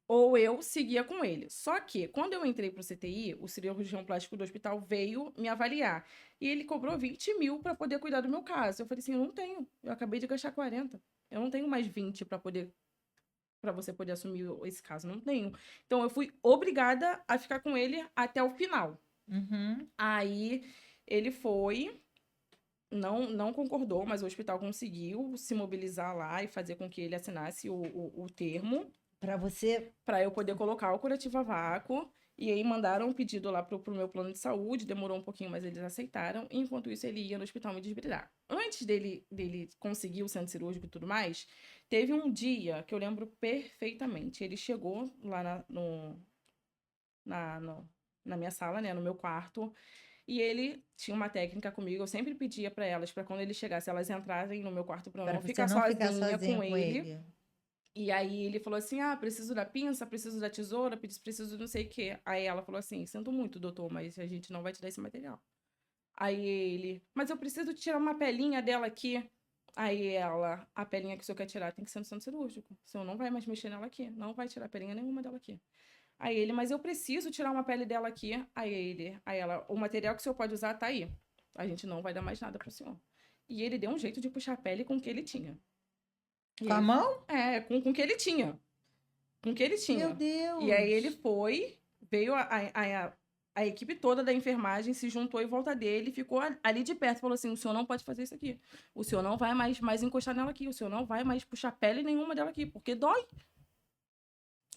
ou eu seguia com ele. Só que, quando eu entrei para o CTI, o cirurgião plástico do hospital veio me avaliar. E ele cobrou 20 mil para poder cuidar do meu caso. Eu falei assim, eu não tenho. Eu acabei de gastar 40. Eu não tenho mais 20 para você poder assumir esse caso. Não tenho. Então, eu fui obrigada a ficar com ele até o final. Uhum. Aí, ele foi... Não concordou, mas o hospital conseguiu se mobilizar lá e fazer com que ele assinasse o termo Para você. para eu poder colocar o curativo a vácuo. E aí mandaram um pedido lá pro meu plano de saúde, demorou um pouquinho, mas eles aceitaram. E enquanto isso, ele ia no hospital me desbridar. Antes dele conseguir o centro cirúrgico e tudo mais, teve um dia que eu lembro perfeitamente. Ele chegou lá na, no- na minha sala, né, no meu quarto, e ele tinha uma técnica comigo. Eu sempre pedia para elas, para quando ele chegasse, elas entrassem no meu quarto para eu Para não você ficar não ficar sozinha sozinha com com ele. ele. E aí ele falou assim: ah, preciso da pinça, preciso da tesoura, preciso de não sei o quê. Aí ela falou assim: sinto muito, doutor, mas a gente não vai te dar esse material. Aí ele, mas eu preciso tirar uma pelinha dela aqui. Aí ela, a pelinha que o senhor quer tirar tem que ser no centro cirúrgico. O senhor não vai mais mexer nela aqui. Não vai tirar pelinha nenhuma dela aqui. Aí ele, mas eu preciso tirar uma pele dela aqui. Aí ela, o material que o senhor pode usar tá aí. A gente não vai dar mais nada pro senhor. E ele deu um jeito de puxar a pele com o que ele tinha. E Com a ele, mão? com o que ele tinha. Com o que ele Meu tinha. E aí ele Deus! foi, veio a equipe toda da enfermagem se juntou em volta dele, ficou ali de perto, falou assim: o senhor não pode fazer isso aqui. O senhor não vai mais encostar nela aqui. O senhor não vai mais puxar pele nenhuma dela aqui, porque dói.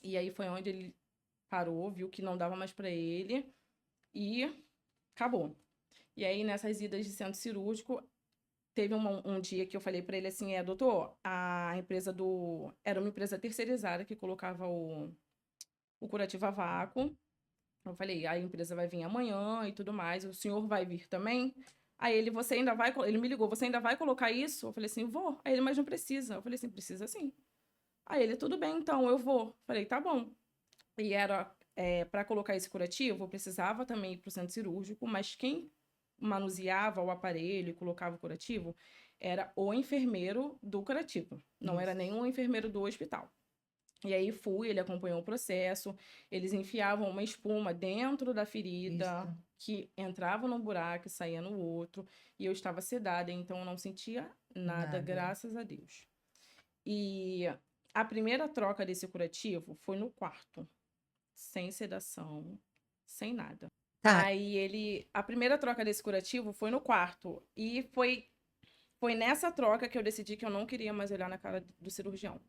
E aí foi onde ele parou, viu que não dava mais para ele e acabou. E aí, nessas idas de centro cirúrgico, teve um dia que eu falei para ele assim: doutor, a empresa do. Era uma empresa terceirizada que colocava o curativo a vácuo. Eu falei: a empresa vai vir amanhã e tudo mais, o senhor vai vir também? Aí ele: você ainda vai. Ele me ligou: você ainda vai colocar isso? Eu falei assim: vou. Aí ele: mas não precisa. Eu falei assim: precisa sim. Aí ele: tudo bem, então eu vou. Falei: tá bom. E era para colocar esse curativo, eu precisava também ir para o centro cirúrgico, mas quem manuseava o aparelho e colocava o curativo era o enfermeiro do curativo, não era Isso. nenhum enfermeiro do hospital. E aí fui, ele acompanhou o processo, eles enfiavam uma espuma dentro da ferida, Isso. que entrava num buraco e saía no outro, e eu estava sedada, então eu não sentia nada, Nada. graças a Deus. E a primeira troca desse curativo foi no quarto, sem sedação, sem nada. Tá. A primeira troca desse curativo foi no quarto. E foi nessa troca que eu decidi que eu não queria mais olhar na cara do cirurgião.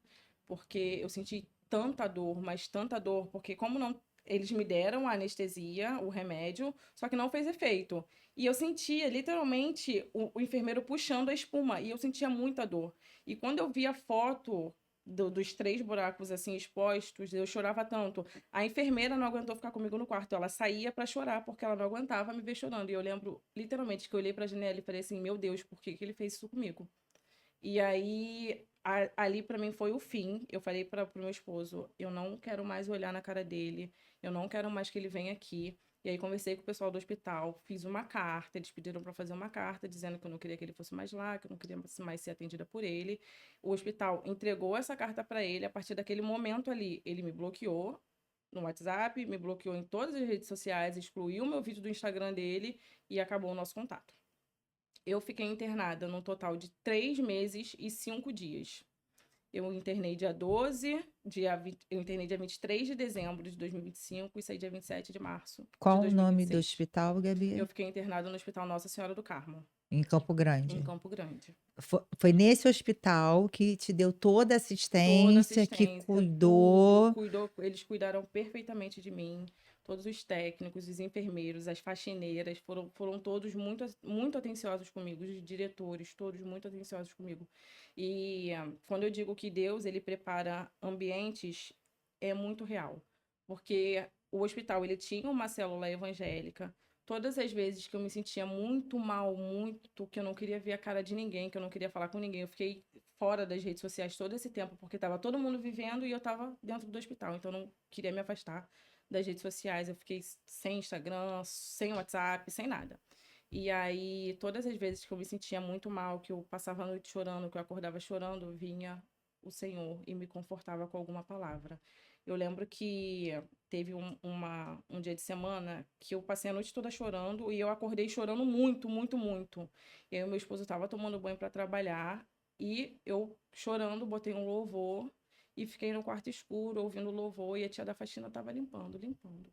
Porque eu senti tanta dor, mas tanta dor, porque como não. Eles me deram a anestesia, o remédio, só que não fez efeito. E eu sentia literalmente o enfermeiro puxando a espuma, e eu sentia muita dor. E quando eu vi a foto dos 3 buracos assim expostos, eu chorava tanto. A enfermeira não aguentou ficar comigo no quarto, ela saía para chorar porque ela não aguentava me ver chorando. E eu lembro literalmente que eu olhei para a janela e falei assim: meu Deus, por que ele fez isso comigo? E aí, ali para mim foi o fim. Eu falei para o meu esposo: eu não quero mais olhar na cara dele, eu não quero mais que ele venha aqui. E aí conversei com o pessoal do hospital, fiz uma carta, eles pediram para fazer uma carta dizendo que eu não queria que ele fosse mais lá, que eu não queria mais ser atendida por ele. O hospital entregou essa carta para ele. A partir daquele momento ali, ele me bloqueou no WhatsApp, me bloqueou em todas as redes sociais, excluiu o meu vídeo do Instagram dele e acabou o nosso contato. Eu fiquei internada num total de 3 meses e 5 dias. Eu internei dia 12, eu internei dia 23 de dezembro de 2025 e saí dia 27 de março de Qual o nome do 2026. hospital, Eu Gabi? fiquei internada no Hospital Nossa Senhora do Carmo, Em Campo em Grande. Campo Grande. Foi nesse hospital que te deu toda a Toda assistência, que assistência, tudo, cuidou. eles cuidaram perfeitamente de mim. Todos os técnicos, os enfermeiros, as faxineiras foram todos muito atenciosos comigo, os diretores, todos muito atenciosos comigo. E quando eu digo que Deus, ele prepara ambientes, é muito real. Porque o hospital, ele tinha uma célula evangélica. Todas as vezes que eu me sentia muito mal, muito, que eu não queria ver a cara de ninguém, que eu não queria falar com ninguém, eu fiquei fora das redes sociais todo esse tempo, porque estava todo mundo vivendo e eu estava dentro do hospital, então eu não queria me afastar das redes sociais. Eu fiquei sem Instagram, sem WhatsApp, sem nada. E aí, todas as vezes que eu me sentia muito mal, que eu passava a noite chorando, que eu acordava chorando, vinha o Senhor e me confortava com alguma palavra. Eu lembro que teve um dia de semana que eu passei a noite toda chorando e eu acordei chorando muito, muito, muito. E aí, o meu esposo estava tomando banho para trabalhar e eu chorando, botei um louvor e fiquei no quarto escuro ouvindo louvor e a tia da faxina estava limpando, limpando.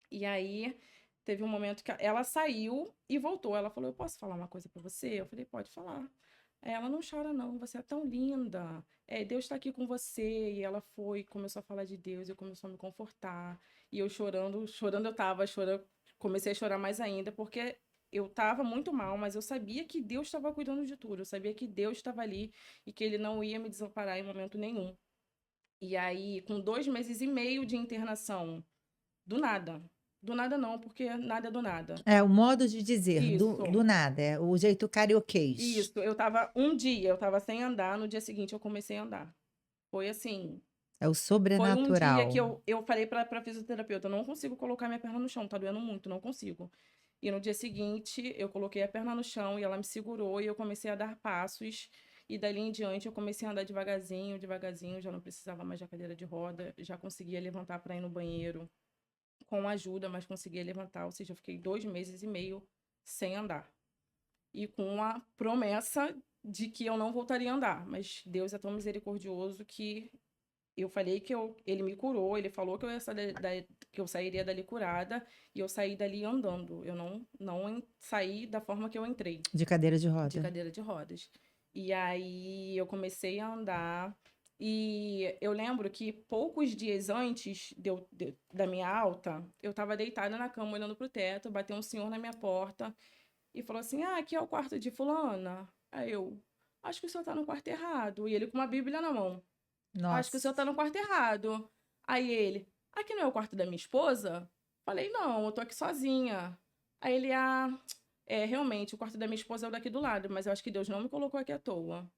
E aí teve um momento que ela saiu e voltou. Ela falou: eu posso falar uma coisa para você? Eu falei: pode falar. Ela: não chora não, você é tão linda. Deus está aqui com você. E ela foi, começou a falar de Deus e começou a me confortar. E eu chorando, chorando eu tava, chorando, comecei a chorar mais ainda, porque eu tava muito mal, mas eu sabia que Deus estava cuidando de tudo. Eu sabia que Deus estava ali e que ele não ia me desamparar em momento nenhum. E aí, com 2 meses e meio de internação, do nada. Do nada não, porque nada é do nada. É o modo de dizer, Isso, do nada, é o jeito carioquês. isso. Eu tava sem andar, no dia seguinte eu comecei a andar. Foi assim, É o foi um dia que sobrenatural. eu falei pra fisioterapeuta: eu não consigo colocar minha perna no chão, tá doendo muito, não consigo. E no dia seguinte, eu coloquei a perna no chão e ela me segurou e eu comecei a dar passos. E dali em diante eu comecei a andar devagarzinho, devagarzinho, já não precisava mais da cadeira de roda, já conseguia levantar para ir no banheiro com ajuda, mas conseguia levantar. Ou seja, eu fiquei 2 meses e meio sem andar. E com a promessa de que eu não voltaria a andar. Mas Deus é tão misericordioso que Eu falei que ele me curou, ele falou que que eu sairia dali curada, e eu saí dali andando. Eu não saí da forma que eu entrei, De cadeira de de roda. cadeira de rodas. E aí eu comecei a andar, e eu lembro que poucos dias antes da minha alta, eu estava deitada na cama olhando pro teto, bateu um senhor na minha porta e falou assim: Ah, aqui é o quarto de fulana. Aí eu, acho que o senhor tá no quarto errado. E ele com uma Bíblia na mão. Acho que o Nossa. senhor tá no quarto errado. Aí ele, aqui não é o quarto da minha esposa? Falei, não, eu tô aqui sozinha. Aí ele, realmente, o quarto da minha esposa é o daqui do lado, mas eu acho que Deus não me colocou aqui à toa.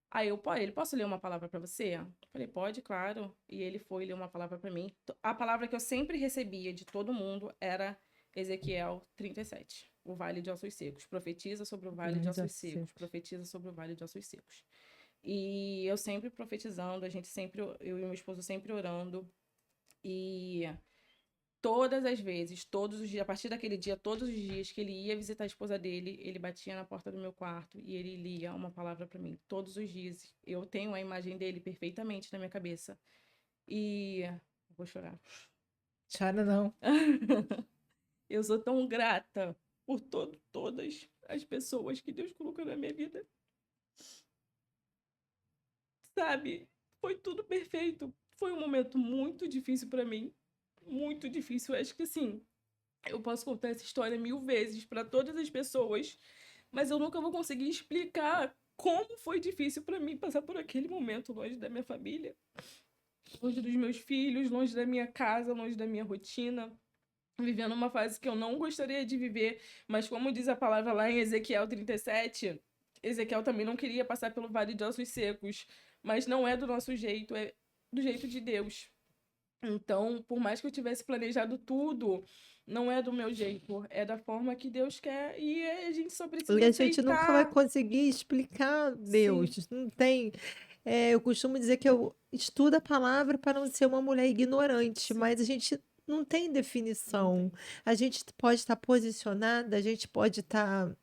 Aí eu, pô, ele, posso ler uma palavra pra você? Falei, pode, claro. E ele foi ler uma palavra pra mim. A palavra que eu sempre recebia de todo mundo era Ezequiel 37, o Vale de Ossos Secos. Profetiza sobre o Vale de Grande Ossos assim. Secos, profetiza sobre o Vale de Ossos Secos. E eu sempre profetizando, a gente sempre, eu e meu esposo sempre orando. E todas as vezes, todos os dias, a partir daquele dia, todos os dias que ele ia visitar a esposa dele, ele batia na porta do meu quarto e ele lia uma palavra para mim. Todos os dias. Eu tenho a imagem dele perfeitamente na minha cabeça. E vou chorar. Chora não. Eu sou tão grata por todas as pessoas que Deus colocou na minha vida. Sabe? Foi tudo perfeito. Foi um momento muito difícil para mim. Muito difícil. Eu acho que assim, eu posso contar essa história 1000 vezes para todas as pessoas, mas eu nunca vou conseguir explicar como foi difícil para mim passar por aquele momento longe da minha família, longe dos meus filhos, longe da minha casa, longe da minha rotina, vivendo uma fase que eu não gostaria de viver, mas como diz a palavra lá em Ezequiel 37, Ezequiel também não queria passar pelo vale de ossos secos, mas não é do nosso jeito, é do jeito de Deus. Então, por mais que eu tivesse planejado tudo, não é do meu jeito, é da forma que Deus quer e a gente só E precisa a gente nunca vai aceitar. conseguir explicar Sim, Deus. Não tem. Eu costumo dizer que eu estudo a palavra para não ser uma mulher ignorante, sim, mas a gente não tem não definição. tem. A gente pode estar posicionada, a gente pode estar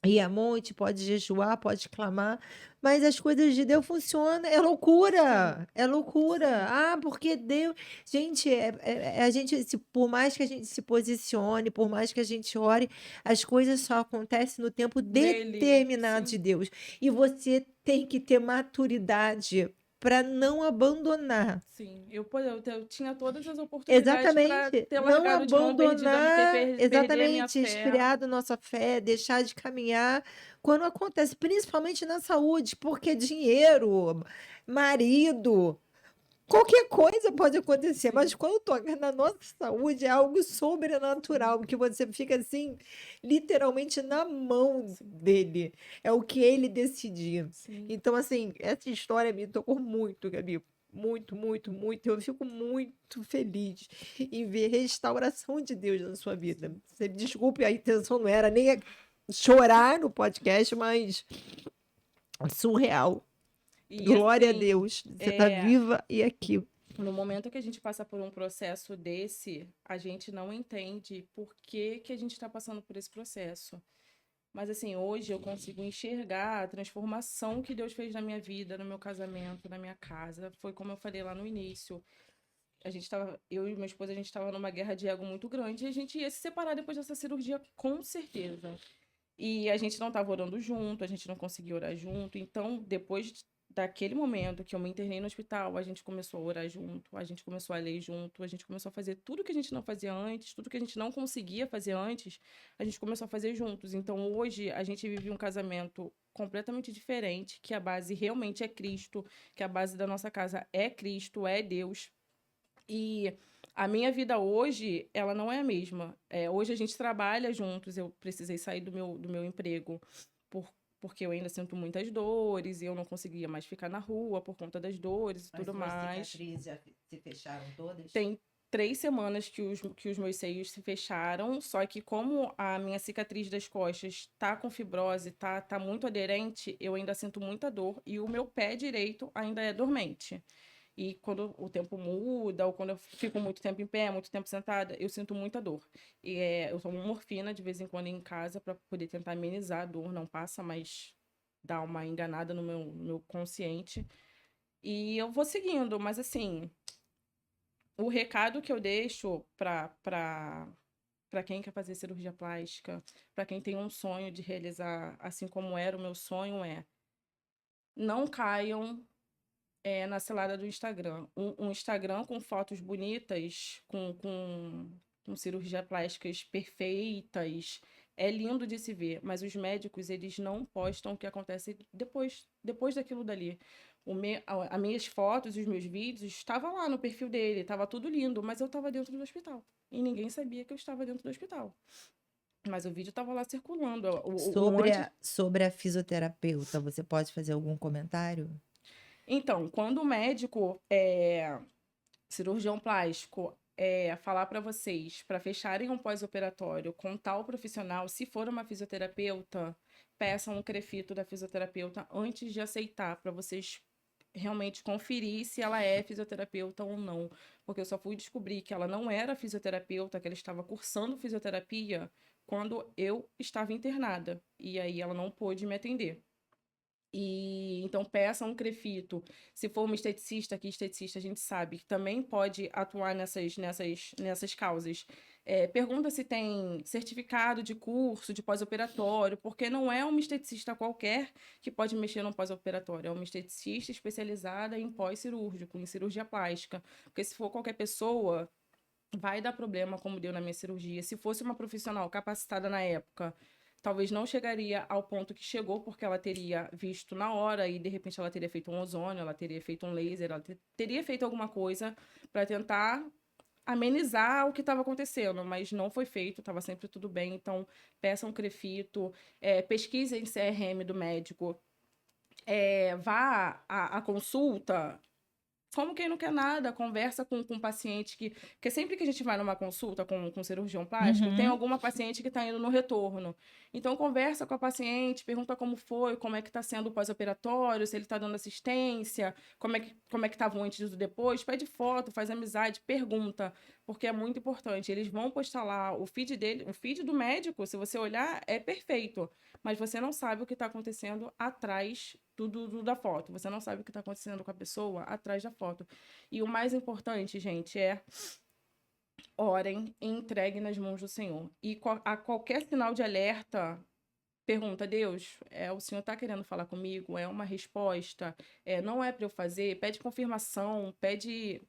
ir a monte, pode jejuar, pode clamar, mas as coisas de Deus funcionam, é Sim, loucura, é loucura. sim. Ah, porque Deus. Gente, a gente, por mais que a gente se posicione, por mais que a gente ore, as coisas só acontecem no tempo Dele, determinado de sim, Deus. E você tem que ter maturidade para não abandonar. sim. Eu tinha todas as oportunidades para Exatamente, ter não largado de mão, abandonar, perder a minha exatamente, fé. esfriar da nossa fé, deixar de caminhar quando acontece, principalmente na saúde, porque dinheiro, marido, qualquer coisa pode acontecer, mas Sim, quando toca na nossa saúde é algo sim, sobrenatural, que você fica assim, literalmente na mão sim, dele, é o que ele decidir. sim. Então, assim, essa história me tocou muito, Gabi. Muito, muito, muito. Eu fico muito feliz em ver restauração de Deus na sua vida. Sim. Você desculpe, a intenção não era nem chorar no podcast, mas surreal. E Glória a assim, Deus. Você está viva e aqui. no momento que a gente passa por um processo desse, a gente não entende por que que a gente está passando por esse processo. Mas assim, hoje eu consigo enxergar a transformação que Deus fez na minha vida, no meu casamento, na minha casa. Foi como eu falei lá no início. Eu e minha esposa, a gente estava numa guerra de ego muito grande e a gente ia se separar depois dessa cirurgia, com certeza. E a gente não estava orando junto, a gente não conseguia orar junto. Então, daquele momento que eu me internei no hospital, a gente começou a orar junto, a gente começou a ler junto, a gente começou a fazer tudo que a gente não fazia antes, tudo que a gente não conseguia fazer antes, a gente começou a fazer juntos. Então, hoje, a gente vive um casamento completamente diferente, que a base realmente é Cristo, que a base da nossa casa é Cristo, é Deus. E a minha vida hoje, ela não é a mesma. Hoje a gente trabalha juntos, eu precisei sair do meu emprego por, porque eu ainda sinto muitas dores e eu não conseguia mais ficar na rua por conta das dores e As tudo suas mais. cicatrizes já se fecharam todas? Tem 3 semanas que os meus seios se fecharam, só que como a minha cicatriz das costas tá com fibrose, tá muito aderente, eu ainda sinto muita dor e o meu pé direito ainda é dormente. E quando o tempo muda, ou quando eu fico muito tempo em pé, muito tempo sentada, eu sinto muita dor. Eu tomo morfina de vez em quando em casa para poder tentar amenizar a dor, não passa, mas dá uma enganada no meu consciente. E eu vou seguindo, mas assim, o recado que eu deixo para quem quer fazer cirurgia plástica, para quem tem um sonho de realizar, assim como era o meu sonho, não caiam na cilada do Instagram. Um Instagram com fotos bonitas, com cirurgia plásticas perfeitas, é lindo de se ver, mas os médicos, eles não postam o que acontece depois daquilo dali. As minhas fotos, os meus vídeos, estavam lá no perfil dele, estava tudo lindo, mas eu estava dentro do hospital. E ninguém sabia que eu estava dentro do hospital. Mas o vídeo estava lá circulando. O Sobre antes. a fisioterapeuta, você pode fazer algum comentário? Então, quando o médico cirurgião plástico falar para vocês para fecharem um pós-operatório com tal profissional, se for uma fisioterapeuta, peçam um crefito da fisioterapeuta antes de aceitar, para vocês realmente conferir se ela é fisioterapeuta ou não. Porque eu só fui descobrir que ela não era fisioterapeuta, que ela estava cursando fisioterapia quando eu estava internada. E aí ela não pôde me atender. E então peça um crefito. Se for uma esteticista, que esteticista a gente sabe que também pode atuar nessas causas. Pergunta se tem certificado de curso, de pós-operatório, porque não é uma esteticista qualquer que pode mexer no pós-operatório, é uma esteticista especializada em pós-cirúrgico, em cirurgia plástica. Porque se for qualquer pessoa, vai dar problema, como deu na minha cirurgia. Se fosse uma profissional capacitada na época, talvez não chegaria ao ponto que chegou, porque ela teria visto na hora e de repente ela teria feito um ozônio, ela teria feito um laser, ela teria feito alguma coisa para tentar amenizar o que estava acontecendo, mas não foi feito, estava sempre tudo bem. Então, peça um crefito, pesquise em CRM do médico, vá à consulta como quem não quer nada, conversa com um paciente que. Porque sempre que a gente vai numa consulta com um cirurgião plástico, tem Uhum. alguma paciente que está indo no retorno. Então, conversa com a paciente, pergunta como foi, como é que está sendo o pós-operatório, se ele está dando assistência, como é que estava o antes e o depois, pede foto, faz amizade, pergunta, porque é muito importante. Eles vão postar lá o feed dele, o feed do médico, se você olhar, é perfeito, mas você não sabe o que está acontecendo atrás da foto. Você não sabe o que está acontecendo com a pessoa atrás da foto. E o mais importante, gente, orem e entreguem nas mãos do Senhor. E a qualquer sinal de alerta, pergunta, Deus, o Senhor está querendo falar comigo? É uma resposta? Não é para eu fazer? Pede confirmação, pede.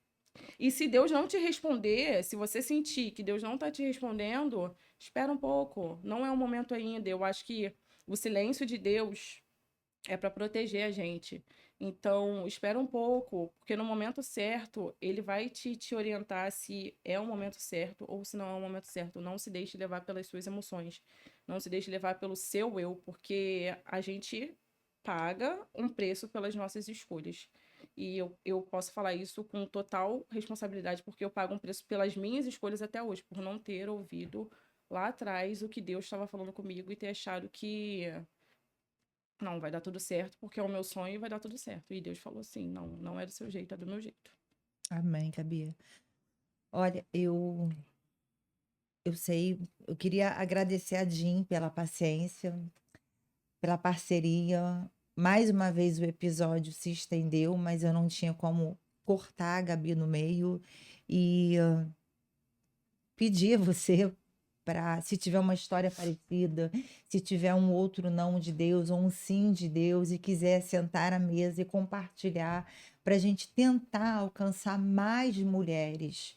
E se Deus não te responder, se você sentir que Deus não está te respondendo, espera um pouco. Não é o momento ainda. Eu acho que o silêncio de Deus é para proteger a gente. Então, espera um pouco, porque no momento certo, ele vai te orientar se é o momento certo ou se não é o momento certo. Não se deixe levar pelas suas emoções. Não se deixe levar pelo seu eu, porque a gente paga um preço pelas nossas escolhas. E eu posso falar isso com total responsabilidade, porque eu pago um preço pelas minhas escolhas até hoje, por não ter ouvido lá atrás o que Deus estava falando comigo e ter achado que não, vai dar tudo certo, porque é o meu sonho e vai dar tudo certo. E Deus falou assim: não, não é do seu jeito, é do meu jeito. Amém, Gabi. Olha, eu sei, eu queria agradecer a Jean pela paciência, pela parceria. Mais uma vez o episódio se estendeu, mas eu não tinha como cortar a Gabi no meio e pedir a você para, se tiver uma história parecida, se tiver um outro não de Deus ou um sim de Deus e quiser sentar à mesa e compartilhar para a gente tentar alcançar mais mulheres.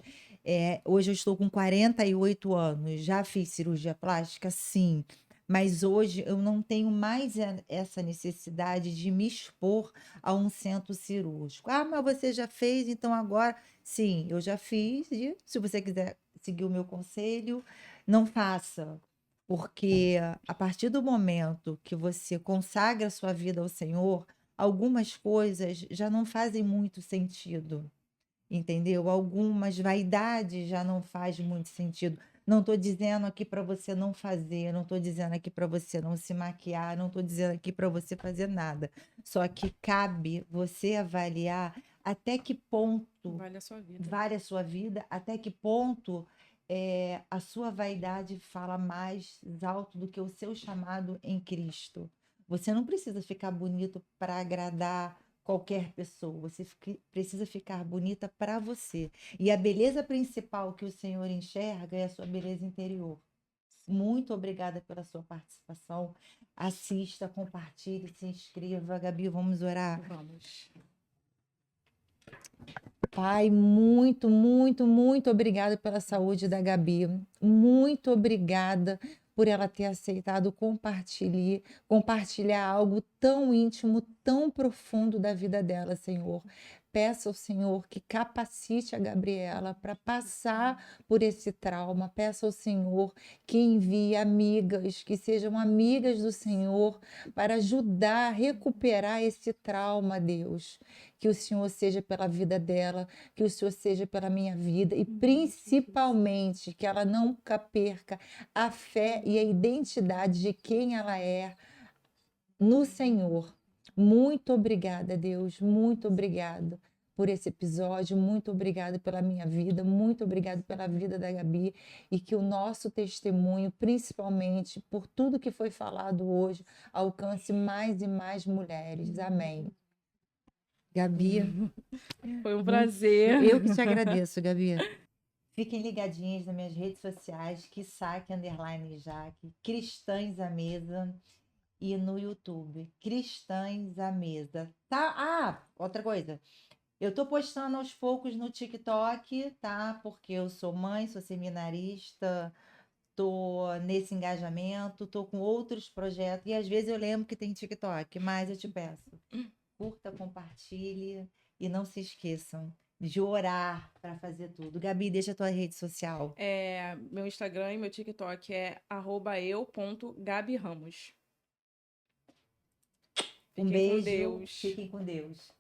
Hoje eu estou com 48 anos, já fiz cirurgia plástica, sim, mas hoje eu não tenho mais essa necessidade de me expor a um centro cirúrgico. Ah, mas você já fez, então agora. Sim, eu já fiz, e se você quiser seguir o meu conselho, não faça, porque a partir do momento que você consagra a sua vida ao Senhor, algumas coisas já não fazem muito sentido, entendeu? Algumas vaidades já não faz muito sentido. Não estou dizendo aqui para você não fazer, não estou dizendo aqui para você não se maquiar, não estou dizendo aqui para você fazer nada. Só que cabe você avaliar até que ponto Vale a sua vida. vale a sua vida, até que ponto a sua vaidade fala mais alto do que o seu chamado em Cristo. Você não precisa ficar bonito para agradar qualquer pessoa. Você precisa ficar bonita para você. E a beleza principal que o Senhor enxerga é a sua beleza interior. Muito obrigada pela sua participação. Assista, compartilhe, se inscreva. Gabi, vamos orar. Vamos. Pai, muito, muito, muito obrigada pela saúde da Gabi. Muito obrigada por ela ter aceitado compartilhar algo tão íntimo, tão profundo da vida dela, Senhor. Peço ao Senhor que capacite a Gabriela para passar por esse trauma. Peço ao Senhor que envie amigas, que sejam amigas do Senhor, para ajudar a recuperar esse trauma, Deus. Que o Senhor seja pela vida dela, que o Senhor seja pela minha vida e principalmente que ela nunca perca a fé e a identidade de quem ela é no Senhor. Muito obrigada, Deus, muito obrigado por esse episódio, muito obrigada pela minha vida, muito obrigada pela vida da Gabi e que o nosso testemunho, principalmente por tudo que foi falado hoje, alcance mais e mais mulheres. Amém. Gabi, Foi um prazer. eu que te agradeço, Gabi. Fiquem ligadinhas nas minhas redes sociais, @Jaque, Cristãs à Mesa, e no YouTube, Cristãs à Mesa. Tá? Ah, outra coisa. Eu tô postando aos poucos no TikTok, tá? Porque eu sou mãe, sou seminarista, tô nesse engajamento, tô com outros projetos, e às vezes eu lembro que tem TikTok, mas eu te peço, curta, compartilhe e não se esqueçam de orar para fazer tudo. Gabi, deixa a tua rede social. Meu Instagram e meu TikTok é @eu.gabiramos. Um Fiquem com beijo, Deus. fiquem com Deus.